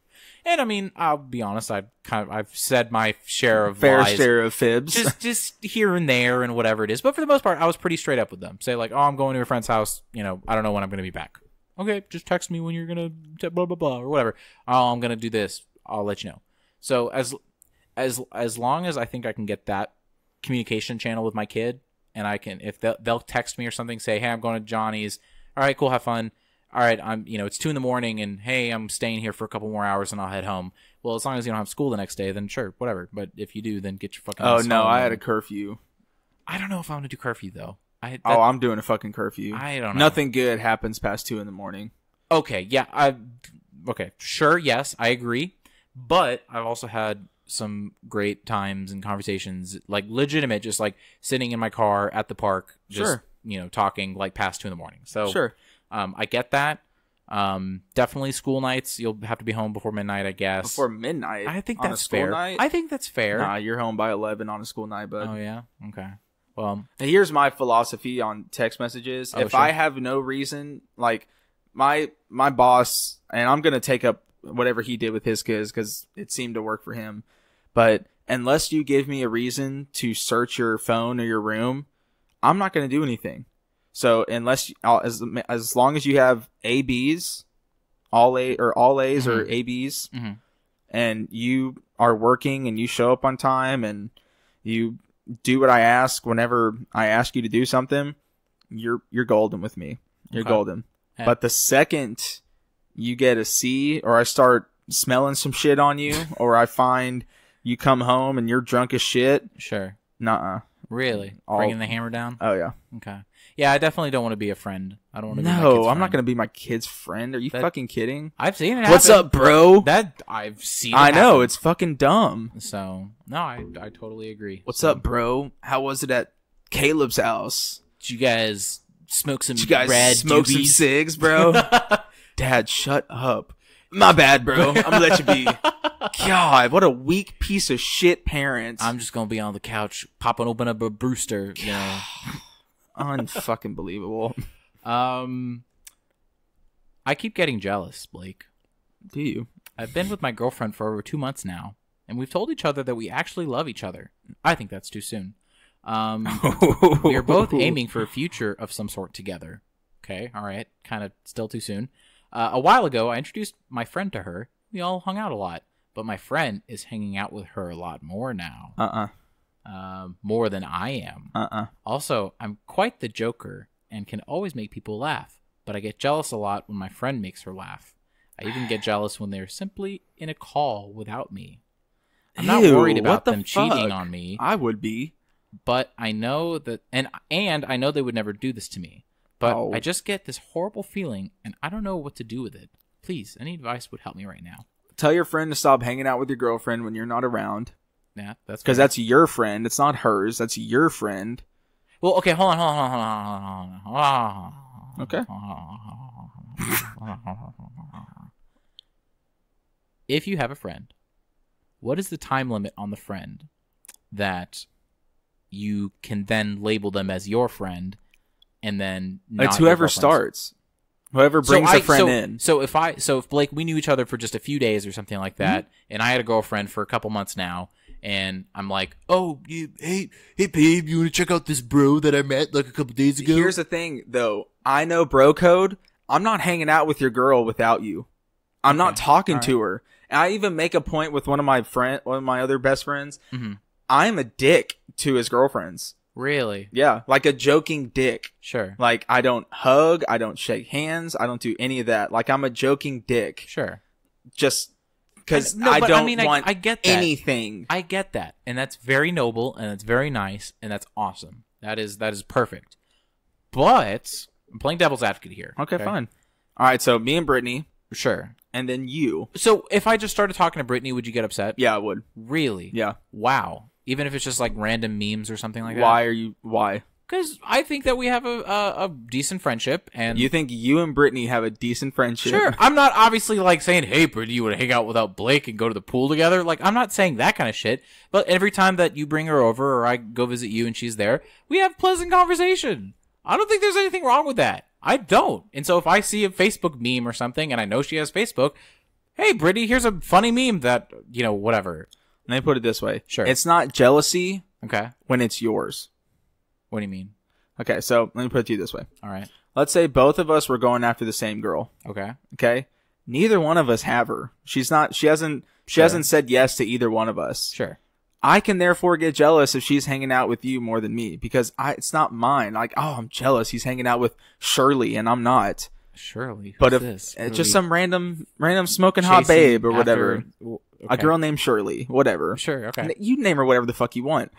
And I mean, I'll be honest. I've said my share of fair lies, share of fibs, just here and there and whatever it is. But for the most part, I was pretty straight up with them. Say like, "Oh, I'm going to a friend's house. I don't know when I'm going to be back. Okay, just text me when you're gonna blah blah blah or whatever. Oh, I'm gonna do this. I'll let you know." So as long as I think I can get that communication channel with my kid, and I can, if they'll text me or something, say, "Hey, I'm going to Johnny's. All right, cool, have fun." All right, it's 2 a.m. and hey, I'm staying here for a couple more hours and I'll head home. Well, as long as you don't have school the next day, then sure, whatever. But if you do, then get your fucking Oh, ass no, home. I had a curfew. I don't know if I'm going to do curfew, though. I'm doing a fucking curfew. I don't know. Nothing good happens past 2 a.m. Okay, yeah. Okay, sure, yes, I agree. But I've also had some great times and conversations, like legitimate, just like sitting in my car at the park, just, talking like past 2 a.m. So, sure. I get that. Definitely school nights. You'll have to be home before midnight, I guess. Before midnight? I think on that's a school fair. Night? I think that's fair. Nah, you're home by 11 on a school night, bud. Oh, yeah? Okay. Well, here's my philosophy on text messages. If sure. I have no reason, like my boss, and I'm going to take up whatever he did with his kids because it seemed to work for him. But unless you give me a reason to search your phone or your room, I'm not going to do anything. So as long as you have ABs, all A's mm-hmm. or ABs, mm-hmm. and you are working and you show up on time and you do what I ask whenever I ask you to do something, you're golden with me. You're golden. Yeah. But the second you get a C or I start smelling some shit on you or I find you come home and you're drunk as shit. Sure. Nuh-uh. Really? Bringing the hammer down? Oh, yeah. Okay. Yeah, I definitely don't want to be a friend. I don't want to be my kid's No, I'm friend. not going to be my kid's friend. Are you fucking kidding? I've seen it What's happen. up, bro? That I've seen it I know. happen. It's fucking dumb. So, no, I totally agree. What's up, bro? How was it at Caleb's house? Did you guys smoke some Did you guys rad smoke some doobies? cigs, bro? Dad, shut up. My bad, bro. I'm going to let you be. God, what a weak piece of shit parents. I'm just going to be on the couch popping open up a Brewster, Unfucking believable. I keep getting jealous, Blake. Do you? I've been with my girlfriend for over 2 months now, and we've told each other that we actually love each other. I think that's too soon. We are both aiming for a future of some sort together. Okay, all right, kind of still too soon. A while ago, I introduced my friend to her. We all hung out a lot, but my friend is hanging out with her a lot more now. More than I am. Also, I'm quite the joker and can always make people laugh, but I get jealous a lot when my friend makes her laugh. I even get jealous when they're simply in a call without me. I'm not worried about them cheating on me. I would be. But I know that, and I know they would never do this to me. But I just get this horrible feeling, and I don't know what to do with it. Please, any advice would help me right now. Tell your friend to stop hanging out with your girlfriend when you're not around. Yeah, that's because that's your friend. It's not hers. That's your friend. Well, okay, hold on. Okay. If you have a friend, what is the time limit on the friend that you can then label them as your friend, and then not It's your whoever girlfriend's. starts. Whoever brings a friend in. So if Blake, we knew each other for just a few days or something like that, and I had a girlfriend for a couple months now, and I'm like, oh, hey babe, you want to check out this bro that I met like a couple days ago? Here's the thing, though. I know bro code. I'm not hanging out with your girl without you. I'm not talking to her. And I even make a point with one of my other best friends. Mm-hmm. I'm a dick to his girlfriends. Really? Yeah, like a joking dick. Sure. Like, I don't hug, I don't shake hands, I don't do any of that. Like, I'm a joking dick. Sure. Just because I get that. anything. I get that, and that's very noble, and that's very nice, and that's awesome. That is perfect. But I'm playing devil's advocate here. Okay, fine. All right, so me and Brittany, sure, and then you. So if I just started talking to Brittany, would you get upset? Yeah, I would. Really? Yeah. Wow. Even if it's just like random memes or something like that. Why? Because I think that we have a decent friendship, and You think you and Brittany have a decent friendship? sure. I'm not obviously like saying, "Hey, Brittany, you want to hang out without Blake and go to the pool together?" Like, I'm not saying that kind of shit. But every time that you bring her over, or I go visit you and she's there, we have pleasant conversation. I don't think there's anything wrong with that. I don't. And so if I see a Facebook meme or something, and I know she has Facebook, hey, Brittany, here's a funny meme that whatever. Let me put it this way. Sure. It's not jealousy Okay. when it's yours. What do you mean? Okay, so let me put it to you this way. All right. Let's say both of us were going after the same girl. Okay. Okay? Neither one of us have her. She hasn't said yes to either one of us. Sure. I can therefore get jealous if she's hanging out with you more than me because it's not mine. Like, oh, I'm jealous. He's hanging out with Shirley and I'm not. Shirley. But if this? it's just some random smoking hot babe or whatever. Okay. A girl named Shirley, whatever. Sure. Okay. You name her whatever the fuck you want.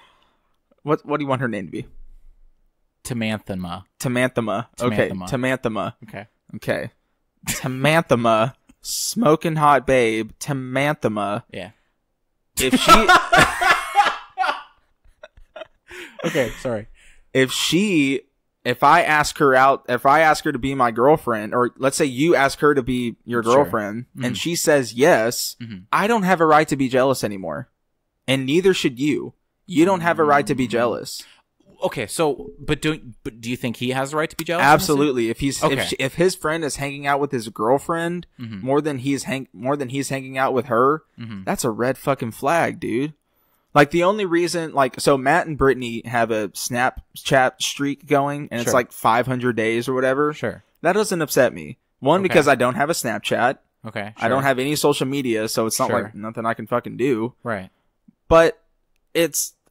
What do you want her name to be? Tamanthema. Okay. Tamanthema. Okay. Tamanthema, smoking hot babe. Tamanthema. Yeah. If she Okay, sorry. If I ask her to be my girlfriend, or let's say you ask her to be your girlfriend, Sure. and she says yes, I don't have a right to be jealous anymore. And neither should you. You don't have a right to be jealous. Okay, so but do you think he has the right to be jealous? Absolutely. If Okay. his friend is hanging out with his girlfriend more than he's hanging out with her, that's a red fucking flag, dude. Like, the only reason, so Matt and Brittany have a Snapchat streak going, and it's like 500 days or whatever. Sure. That doesn't upset me. One, because I don't have a Snapchat. Okay. Sure. I don't have any social media, so it's not Sure. like nothing I can fucking do. Right. But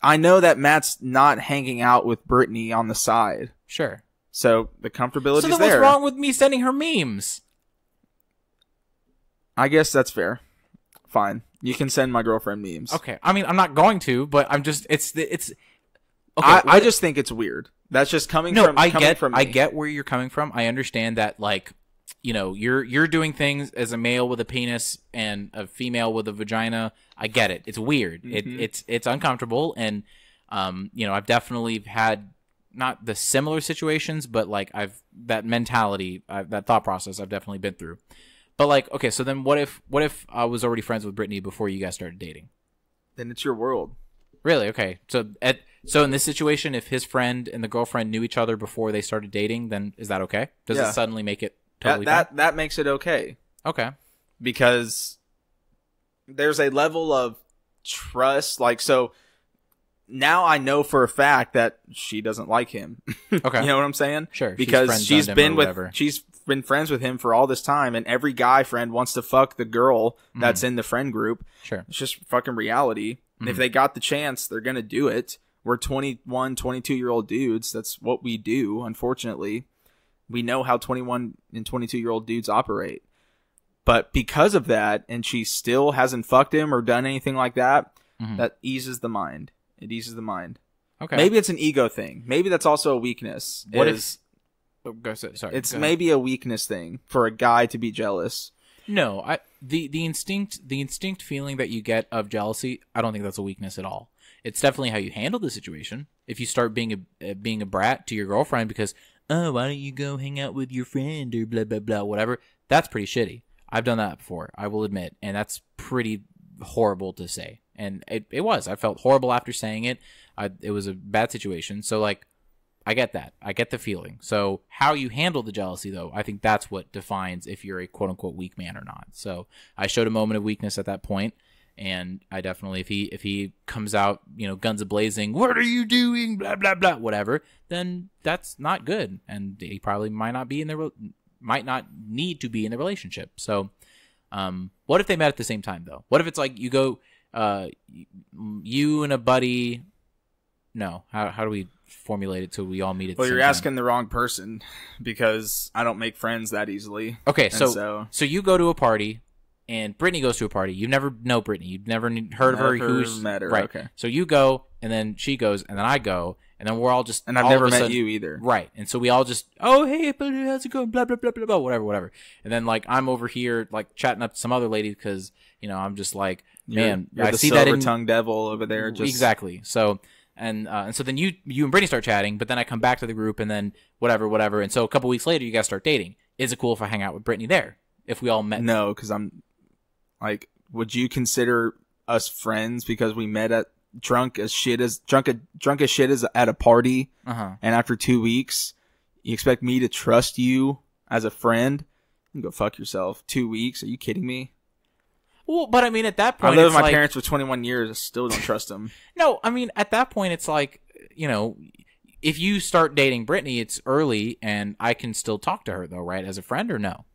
I know that Matt's not hanging out with Brittany on the side. Sure. So the comfortability So is then there. what's wrong with me sending her memes? I guess that's fair. Fine. You can send my girlfriend memes. Okay. I mean, I'm not going to, but I'm just it's okay. I just think it's weird. That's just coming from me. I get where you're coming from. I understand that, like, you're doing things as a male with a penis and a female with a vagina. I get it. It's weird. It's uncomfortable, and I've definitely had not the similar situations, but like that mentality, that thought process I've definitely been through. But like, okay, so then what if I was already friends with Brittany before you guys started dating? Then it's your world. Really? Okay. So in this situation, if his friend and the girlfriend knew each other before they started dating, then is that okay? Does it suddenly make it totally that makes it okay? Okay. Because there's a level of trust. Like, so now I know for a fact that she doesn't like him. Okay. You know what I'm saying? Sure. Because she's been friends with him for all this time, and every guy friend wants to fuck the girl that's in the friend group. Sure. It's just fucking reality. And if they got the chance, they're going to do it. We're 21, 22-year-old dudes. That's what we do, unfortunately. We know how 21 and 22-year-old dudes operate. But because of that, and she still hasn't fucked him or done anything like that, that eases the mind. It eases the mind. Okay. Maybe it's an ego thing. Maybe that's also a weakness. It's maybe a weakness thing for a guy to be jealous. No, the instinct feeling that you get of jealousy, I don't think that's a weakness at all. It's definitely how you handle the situation. If you start being a brat to your girlfriend because, oh, why don't you go hang out with your friend or blah blah blah, whatever, that's pretty shitty. I've done that before, I will admit, and that's pretty horrible to say. And it was. I felt horrible after saying it. It was a bad situation. So, like, I get that. I get the feeling. So how you handle the jealousy, though, I think that's what defines if you're a quote-unquote weak man or not. So I showed a moment of weakness at that point, and I definitely, if he comes out, guns a-blazing, what are you doing, blah, blah, blah, whatever, then that's not good, and he probably might not need to be in the relationship. So what if they met at the same time, though? What if it's like you go, you and a buddy... No. How do we formulate it so we all meet at the same time? Well, you're asking the wrong person because I don't make friends that easily. Okay, so you go to a party and Brittany goes to a party. You never know Brittany. You've never heard of her. Who's met her. Right. Okay. So you go and then she goes and then I go and then we're all just... And I've never met you either. Right. And so we all just, oh, hey, how's it going? Blah, blah, blah, blah, blah, whatever. And then, like, I'm over here, like, chatting up to some other lady because, I'm just like, man, you're I the see that in... silver-tongued devil over there. Just... Exactly. So... And so then you and Brittany start chatting, but then I come back to the group and then whatever. And so a couple weeks later, you guys start dating. Is it cool if I hang out with Brittany there? If we all met? No, because I'm like, would you consider us friends because we met at drunk as shit as at a party? Uh-huh. And after 2 weeks, you expect me to trust you as a friend? You can go fuck yourself. 2 weeks? Are you kidding me? Well, but I mean, at that point, I lived with my parents for 21 years. I still don't trust them. No, I mean, at that point, it's like, if you start dating Brittany, it's early, and I can still talk to her, though, right? As a friend, or no?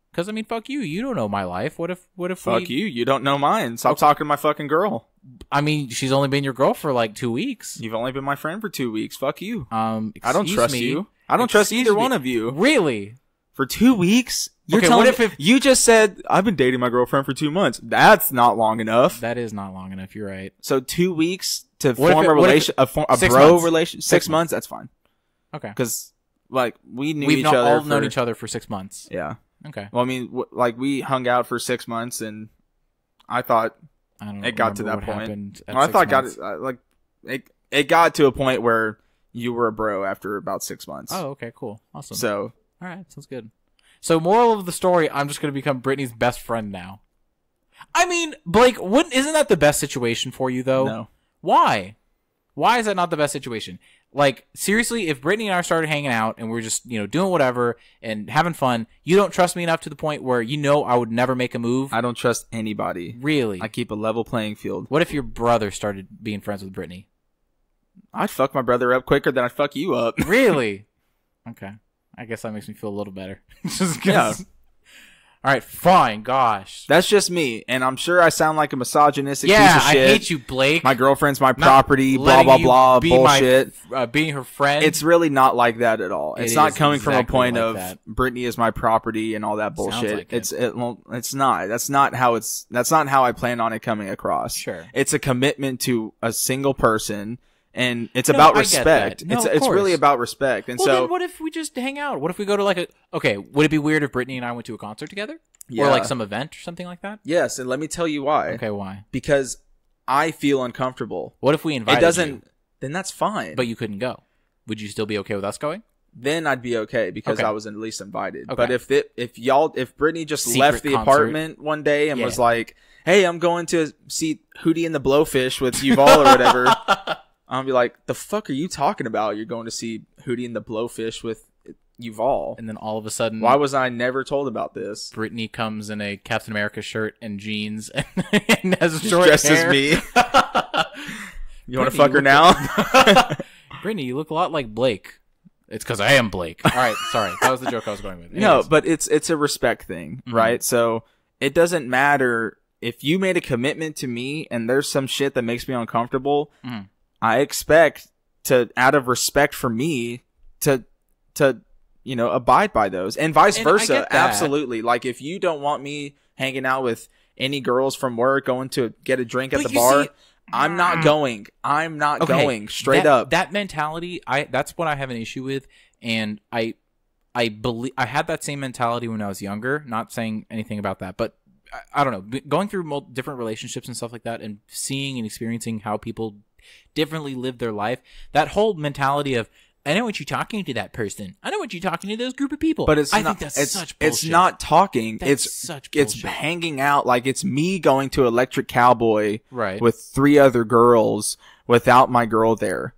Because, I mean, fuck you. You don't know my life. What if Fuck you. You don't know mine. Stop talking to my fucking girl. I mean, she's only been your girl for, like, 2 weeks. You've only been my friend for 2 weeks. Fuck you. I don't trust you. I don't trust either one of you. Really? For 2 weeks? You're telling me, you just said, I've been dating my girlfriend for 2 months. That's not long enough. That is not long enough. You're right. So 2 weeks to form a relation, a bro relation, 6 months, that's fine. Okay. Because, like, we've all known each other for 6 months. Yeah. Okay. Well, I mean, like, we hung out for 6 months, and I thought it got to that point. I thought it got to a point where you were a bro after about 6 months. Oh, okay, cool. Awesome. So. All right, sounds good. So, moral of the story, I'm just going to become Brittany's best friend now. I mean, Blake, isn't that the best situation for you, though? No. Why? Why is that not the best situation? Like, seriously, if Brittany and I started hanging out and we're just, doing whatever and having fun, you don't trust me enough to the point where I would never make a move? I don't trust anybody. Really? I keep a level playing field. What if your brother started being friends with Brittany? I'd fuck my brother up quicker than I'd fuck you up. Really? Okay. I guess that makes me feel a little better. Just yeah. All right, fine. Gosh. That's just me, and I'm sure I sound like a misogynistic piece of shit. I hate you, Blake. My girlfriend's my property, blah, blah, blah, bullshit. Being her friend. It's really not like that at all. It's not coming from a point like of that. Brittany is my property and all that bullshit. Like it's not. That's not how I plan on it coming across. Sure. It's a commitment to a single person. And it's about respect. It's really about respect. And then what if we just hang out? What if we go to would it be weird if Brittany and I went to a concert together? Yeah. Or like some event or something like that? Yes, and let me tell you why. Okay, why? Because I feel uncomfortable. What if we invited you? Then that's fine. But you couldn't go. Would you still be okay with us going? Then I'd be okay because I was at least invited. Okay. But if Brittany just left the apartment one day and was like, "Hey, I'm going to see Hootie and the Blowfish with Yuval or whatever." I'll be like, the fuck are you talking about? You're going to see Hootie and the Blowfish with Yuval. And then all of a sudden... Why was I never told about this? Brittany comes in a Captain America shirt and jeans and has short dressed hair. As me. You want to fuck her now? Brittany, you look a lot like Blake. It's because I am Blake. All right, sorry. That was the joke I was going with. Anyways. No, but it's a respect thing, right? So it doesn't matter if you made a commitment to me and there's some shit that makes me uncomfortable... I expect out of respect for me, to abide by those, and vice versa. Absolutely. Like if you don't want me hanging out with any girls from work, going to get a drink at the bar, I'm not going. I'm not going. Straight up. That mentality, that's what I have an issue with, and I believe I had that same mentality when I was younger. Not saying anything about that, but I don't know. Going through different relationships and stuff like that, and seeing and experiencing how people differently live their life, that whole mentality of I don't want you talking to that person. I don't want you talking to those group of people. But I think that's such bullshit. It's not talking. That's such bullshit. It's hanging out. Like, it's me going to Electric Cowboy right. with 3 other girls without my girl there.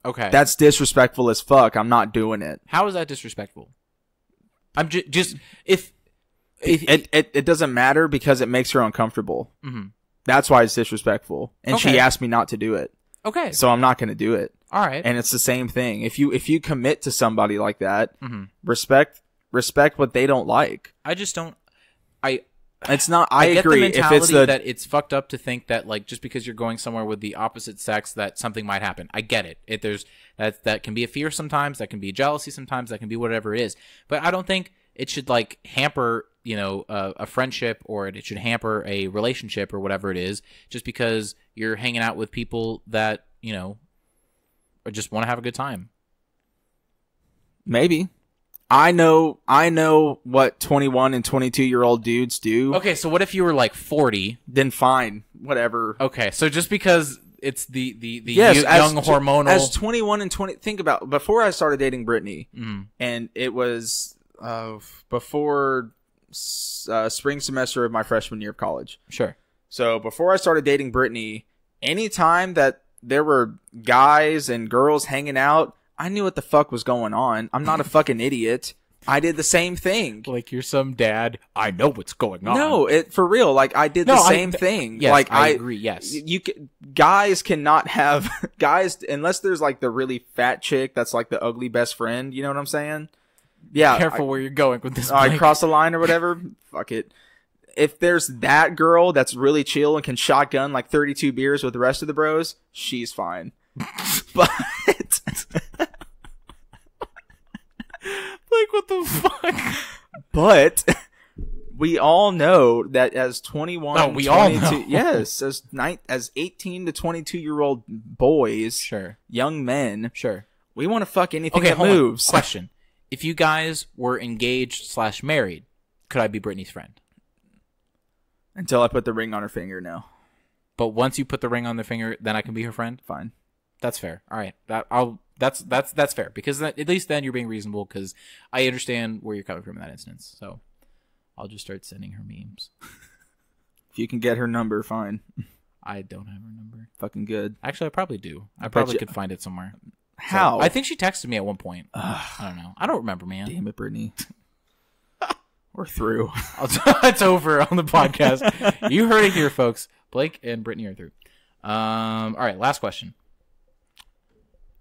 Okay. That's disrespectful as fuck. I'm not doing it. How is that disrespectful? I'm just if it doesn't matter because it makes her uncomfortable. Mm-hmm. That's why it's disrespectful. And okay. she asked me not to do it. Okay. So I'm not going to do it. All right. And it's the same thing. If you commit to somebody like that, mm-hmm. respect what they don't like. I just don't. It's not. I get agree. the mentality if it's that it's fucked up to think that like just because you're going somewhere with the opposite sex that something might happen. I get it. There's that can be a fear sometimes. That can be jealousy sometimes. That can be whatever it is. But I don't think it should like hamper a friendship, or it should hamper a relationship or whatever it is just because you're hanging out with people that or just want to have a good time. Maybe. I know what 21 and 22-year-old dudes do. Okay, so what if you were like 40? Then fine, whatever. Okay, so just because it's the yes, young hormonal as 21 and 20, think about before I started dating Brittany, mm-hmm. and it was before spring semester of my freshman year of college. Sure. So before I started dating Brittany, anytime that there were guys and girls hanging out, I knew what the fuck was going on. I'm not a fucking idiot. I did the same thing. Like you're some dad. I know what's going on. No, for real. Like I did the same thing. Yes, like I agree. Yes, guys cannot have guys unless there's like the really fat chick that's like the ugly best friend. You know what I'm saying? Yeah. Careful where you're going with this. I cross the line or whatever. Fuck it. If there's that girl that's really chill and can shotgun like 32 beers with the rest of the bros, she's fine. But like what the fuck? But we all know that as 21, no, we all know. Yes, as 18 to 22-year-old boys, sure, young men, sure, we want to fuck anything that that moves. Question: if you guys were engaged/married, could I be Brittany's friend? Until I put the ring on her finger, no. But once you put the ring on the finger, then I can be her friend? Fine. That's fair. All right. That's fair. Because at least then you're being reasonable, because I understand where you're coming from in that instance. So I'll just start sending her memes. If you can get her number, fine. I don't have her number. Fucking good. Actually, I probably do. I probably could find it somewhere. How? So, I think she texted me at one point. I don't know. I don't remember, man. Damn it, Brittany. We're through. It's over on the podcast. You heard it here, folks. Blake and Brittany are through. All right, last question.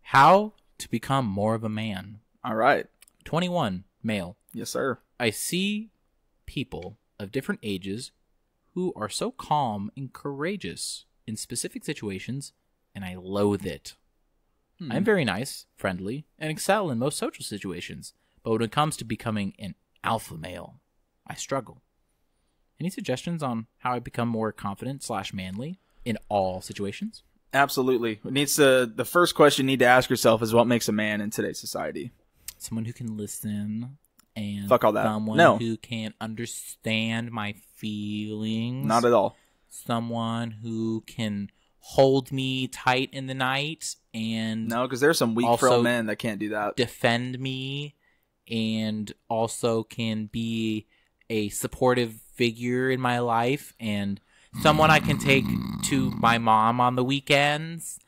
How to become more of a man? All right. 21, male. Yes, sir. I see people of different ages who are so calm and courageous in specific situations, and I loathe it. I'm very nice, friendly, and excel in most social situations, but when it comes to becoming an alpha male, I struggle. Any suggestions on how I become more confident/manly in all situations? Absolutely. The first question you need to ask yourself is what makes a man in today's society? Someone who can listen, and fuck all that. Someone who can understand my feelings. Not at all. Someone who can hold me tight in the night and no, because there's some weak frail men that can't do that. Defend me, and also can be a supportive figure in my life, and someone I can take to my mom on the weekends.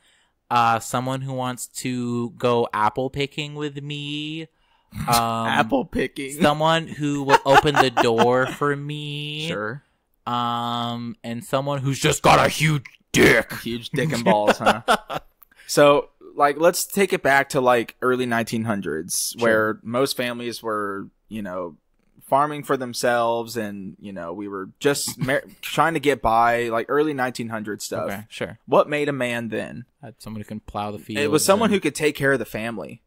Someone who wants to go apple picking with me. Apple picking. Someone who will open the door for me. Sure. And someone who's just got a huge dick. Huge dick and balls, huh? So, like, let's take it back to, like, early 1900s, where most families were, farming for themselves, and, we were just trying to get by, like, early 1900 stuff. Okay, sure. What made a man then? Someone who can plow the field. It was someone who could take care of the family.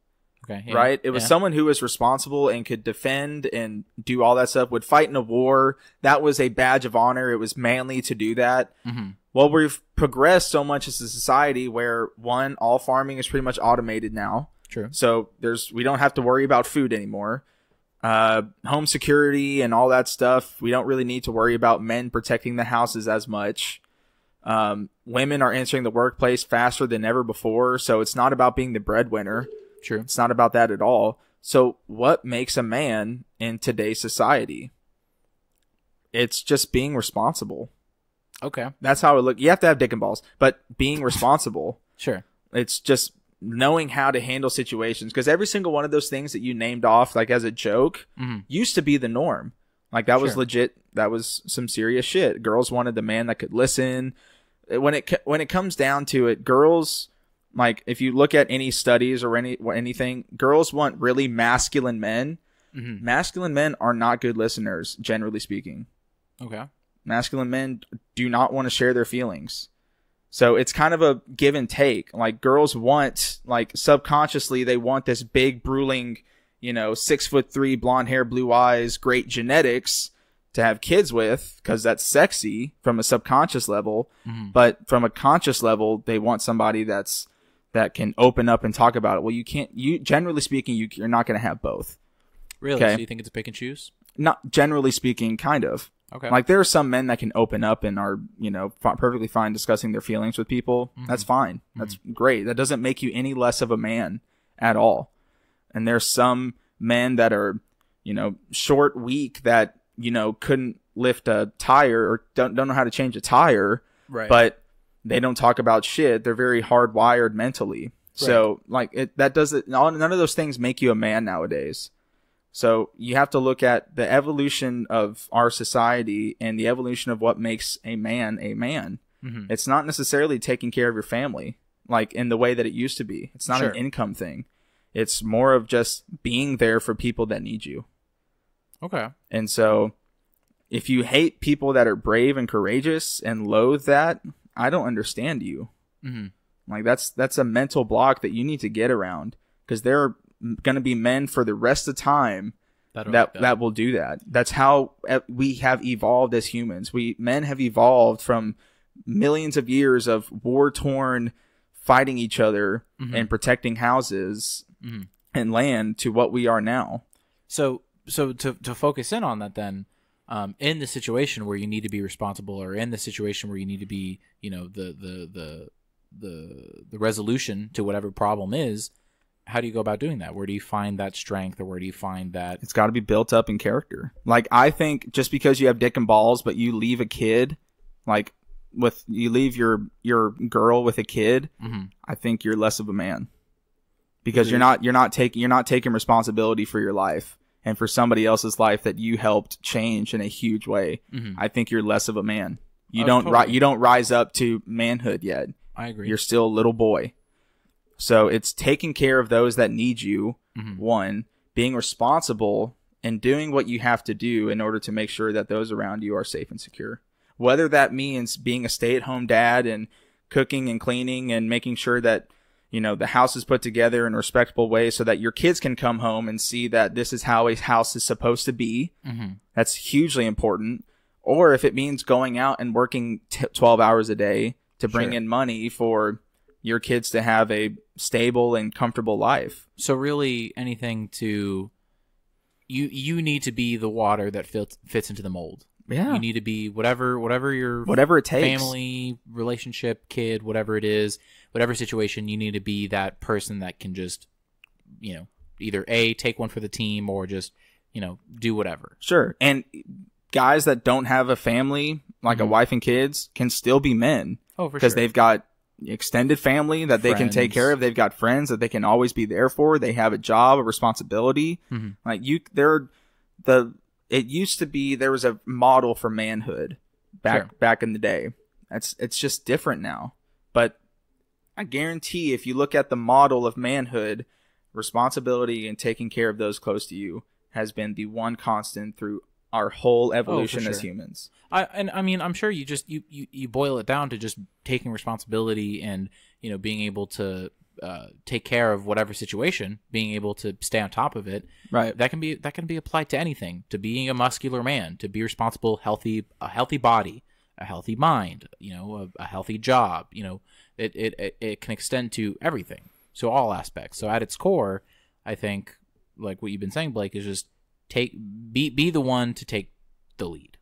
Okay, yeah, right? It was someone who was responsible and could defend and do all that stuff, would fight in a war. That was a badge of honor. It was manly to do that. Mm-hmm. Well, we've progressed so much as a society where, one, all farming is pretty much automated now. True. So we don't have to worry about food anymore. Home security and all that stuff. We don't really need to worry about men protecting the houses as much. Women are entering the workplace faster than ever before. So it's not about being the breadwinner. True. It's not about that at all. So what makes a man in today's society? It's just being responsible. Okay. That's how it look. You have to have dick and balls, but being responsible. Sure. It's just knowing how to handle situations, because every single one of those things that you named off like as a joke used to be the norm. Like that was legit. That was some serious shit. Girls wanted the man that could listen. When it comes down to it, girls, like if you look at any studies or anything, girls want really masculine men. Masculine men are not good listeners, generally speaking. Okay. Masculine men do not want to share their feelings. So it's kind of a give and take. Like girls want, like subconsciously, they want this big, drooling, 6'3", blonde hair, blue eyes, great genetics to have kids with, because that's sexy from a subconscious level. But from a conscious level, they want somebody that can open up and talk about it. Well, generally speaking, you're not going to have both. Really? Okay? So you think it's a pick and choose? Not generally speaking, kind of. Okay. Like there are some men that can open up and are, perfectly fine discussing their feelings with people. That's fine. That's great. That doesn't make you any less of a man at all. And there's some men that are, short, weak, that, couldn't lift a tire or don't know how to change a tire. Right. But they don't talk about shit. They're very hardwired mentally. So like none of those things make you a man nowadays. So you have to look at the evolution of our society and the evolution of what makes a man a man. It's not necessarily taking care of your family like in the way that it used to be. It's not an income thing. It's more of just being there for people that need you. Okay. And so if you hate people that are brave and courageous and loathe that, I don't understand you. Like that's a mental block that you need to get around, because there are going to be men for the rest of time that will do that. That's how we have evolved as humans. Men have evolved from millions of years of war-torn fighting each other and protecting houses and land to what we are now. So to focus in on that then, in the situation where you need to be responsible, or in the situation where you need to be, the resolution to whatever problem is, how do you go about doing that? Where do you find that strength, or where do you find that? It's got to be built up in character. Like, I think just because you have dick and balls, but you leave a kid, like you leave your girl with a kid, I think you're less of a man, because you're not taking responsibility for your life and for somebody else's life that you helped change in a huge way. I think you're less of a man. You don't rise up to manhood yet. I agree. You're still a little boy. So it's taking care of those that need you, one, being responsible and doing what you have to do in order to make sure that those around you are safe and secure. Whether that means being a stay-at-home dad and cooking and cleaning and making sure that, the house is put together in a respectable way so that your kids can come home and see that this is how a house is supposed to be. That's hugely important. Or if it means going out and working 12 hours a day to bring in money for your kids to have a stable and comfortable life. So really anything to you need to be the water that fits into the mold. Yeah. You need to be whatever it takes. Family, relationship, kid, whatever it is, whatever situation, you need to be that person that can just, either take one for the team or just, do whatever. Sure. And guys that don't have a family, like a wife and kids, can still be men. Oh, for sure. Because they've got extended family that they can take care of. They've got friends that they can always be there for. They have a job, a responsibility. Like it used to be, there was a model for manhood back in the day. It's just different now. But I guarantee if you look at the model of manhood, responsibility and taking care of those close to you has been the one constant through our whole evolution as humans. I'm sure you boil it down to just taking responsibility and, being able to take care of whatever situation, being able to stay on top of it. Right. That can be applied to anything, to being a muscular man, to be responsible, a healthy body, a healthy mind, a healthy job, it can extend to everything. So all aspects. So at its core, I think, like what you've been saying, Blake, is just be the one to take the lead.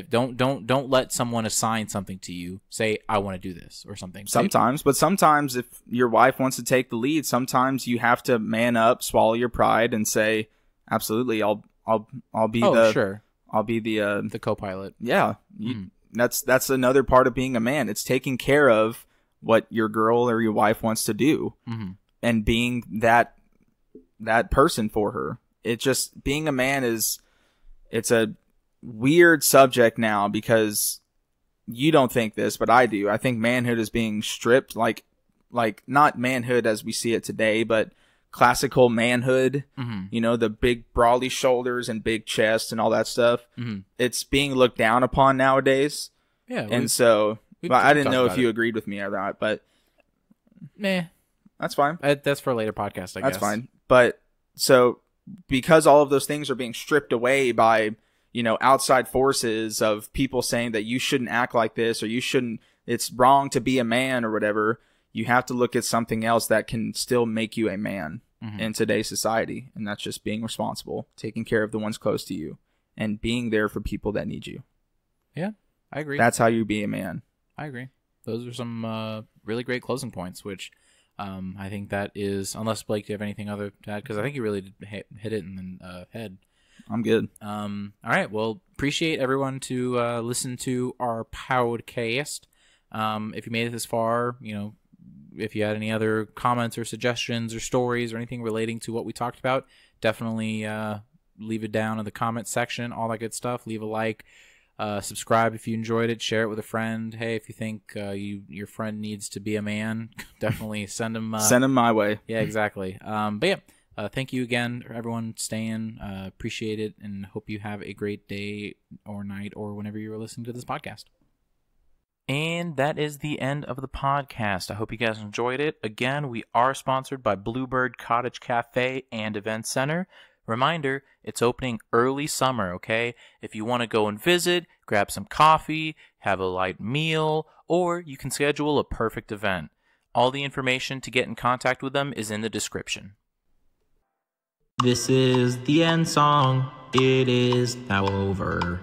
Don't let someone assign something to you. Say, I want to do this or something. But sometimes if your wife wants to take the lead, sometimes you have to man up, swallow your pride, and say, absolutely, I'll be I'll be the co-pilot. Yeah, that's another part of being a man. It's taking care of what your girl or your wife wants to do, and being that person for her. It just, being a man it's a weird subject now, because you don't think this, but I do. I think manhood is being stripped, like not manhood as we see it today, but classical manhood, the big brawly shoulders and big chest and all that stuff. It's being looked down upon nowadays. Yeah. And so, I didn't know if you agreed with me or not, but that's fine. That's for a later podcast, I guess. That's fine. But so, because all of those things are being stripped away by, outside forces of people saying that you shouldn't act like this, or it's wrong to be a man or whatever, you have to look at something else that can still make you a man in today's society. And that's just being responsible, taking care of the ones close to you, and being there for people that need you. Yeah, I agree. That's how you be a man. I agree. Those are some really great closing points, which I think that is, unless Blake, do you have anything other to add? Because I think you really did hit it in the head. I'm good. All right. Well, appreciate everyone to listen to our podcast. If you made it this far, if you had any other comments or suggestions or stories or anything relating to what we talked about, definitely leave it down in the comments section, all that good stuff. Leave a like, subscribe if you enjoyed it, share it with a friend. Hey, if you think your friend needs to be a man, definitely send them my way. Yeah, exactly. But yeah. Thank you again for everyone staying. Appreciate it, and hope you have a great day or night or whenever you are listening to this podcast. And that is the end of the podcast. I hope you guys enjoyed it. Again, we are sponsored by Bluebird Cottage Cafe and Event Center. Reminder, it's opening early summer, okay? If you want to go and visit, grab some coffee, have a light meal, or you can schedule a perfect event. All the information to get in contact with them is in the description. This is the end song. It is now over.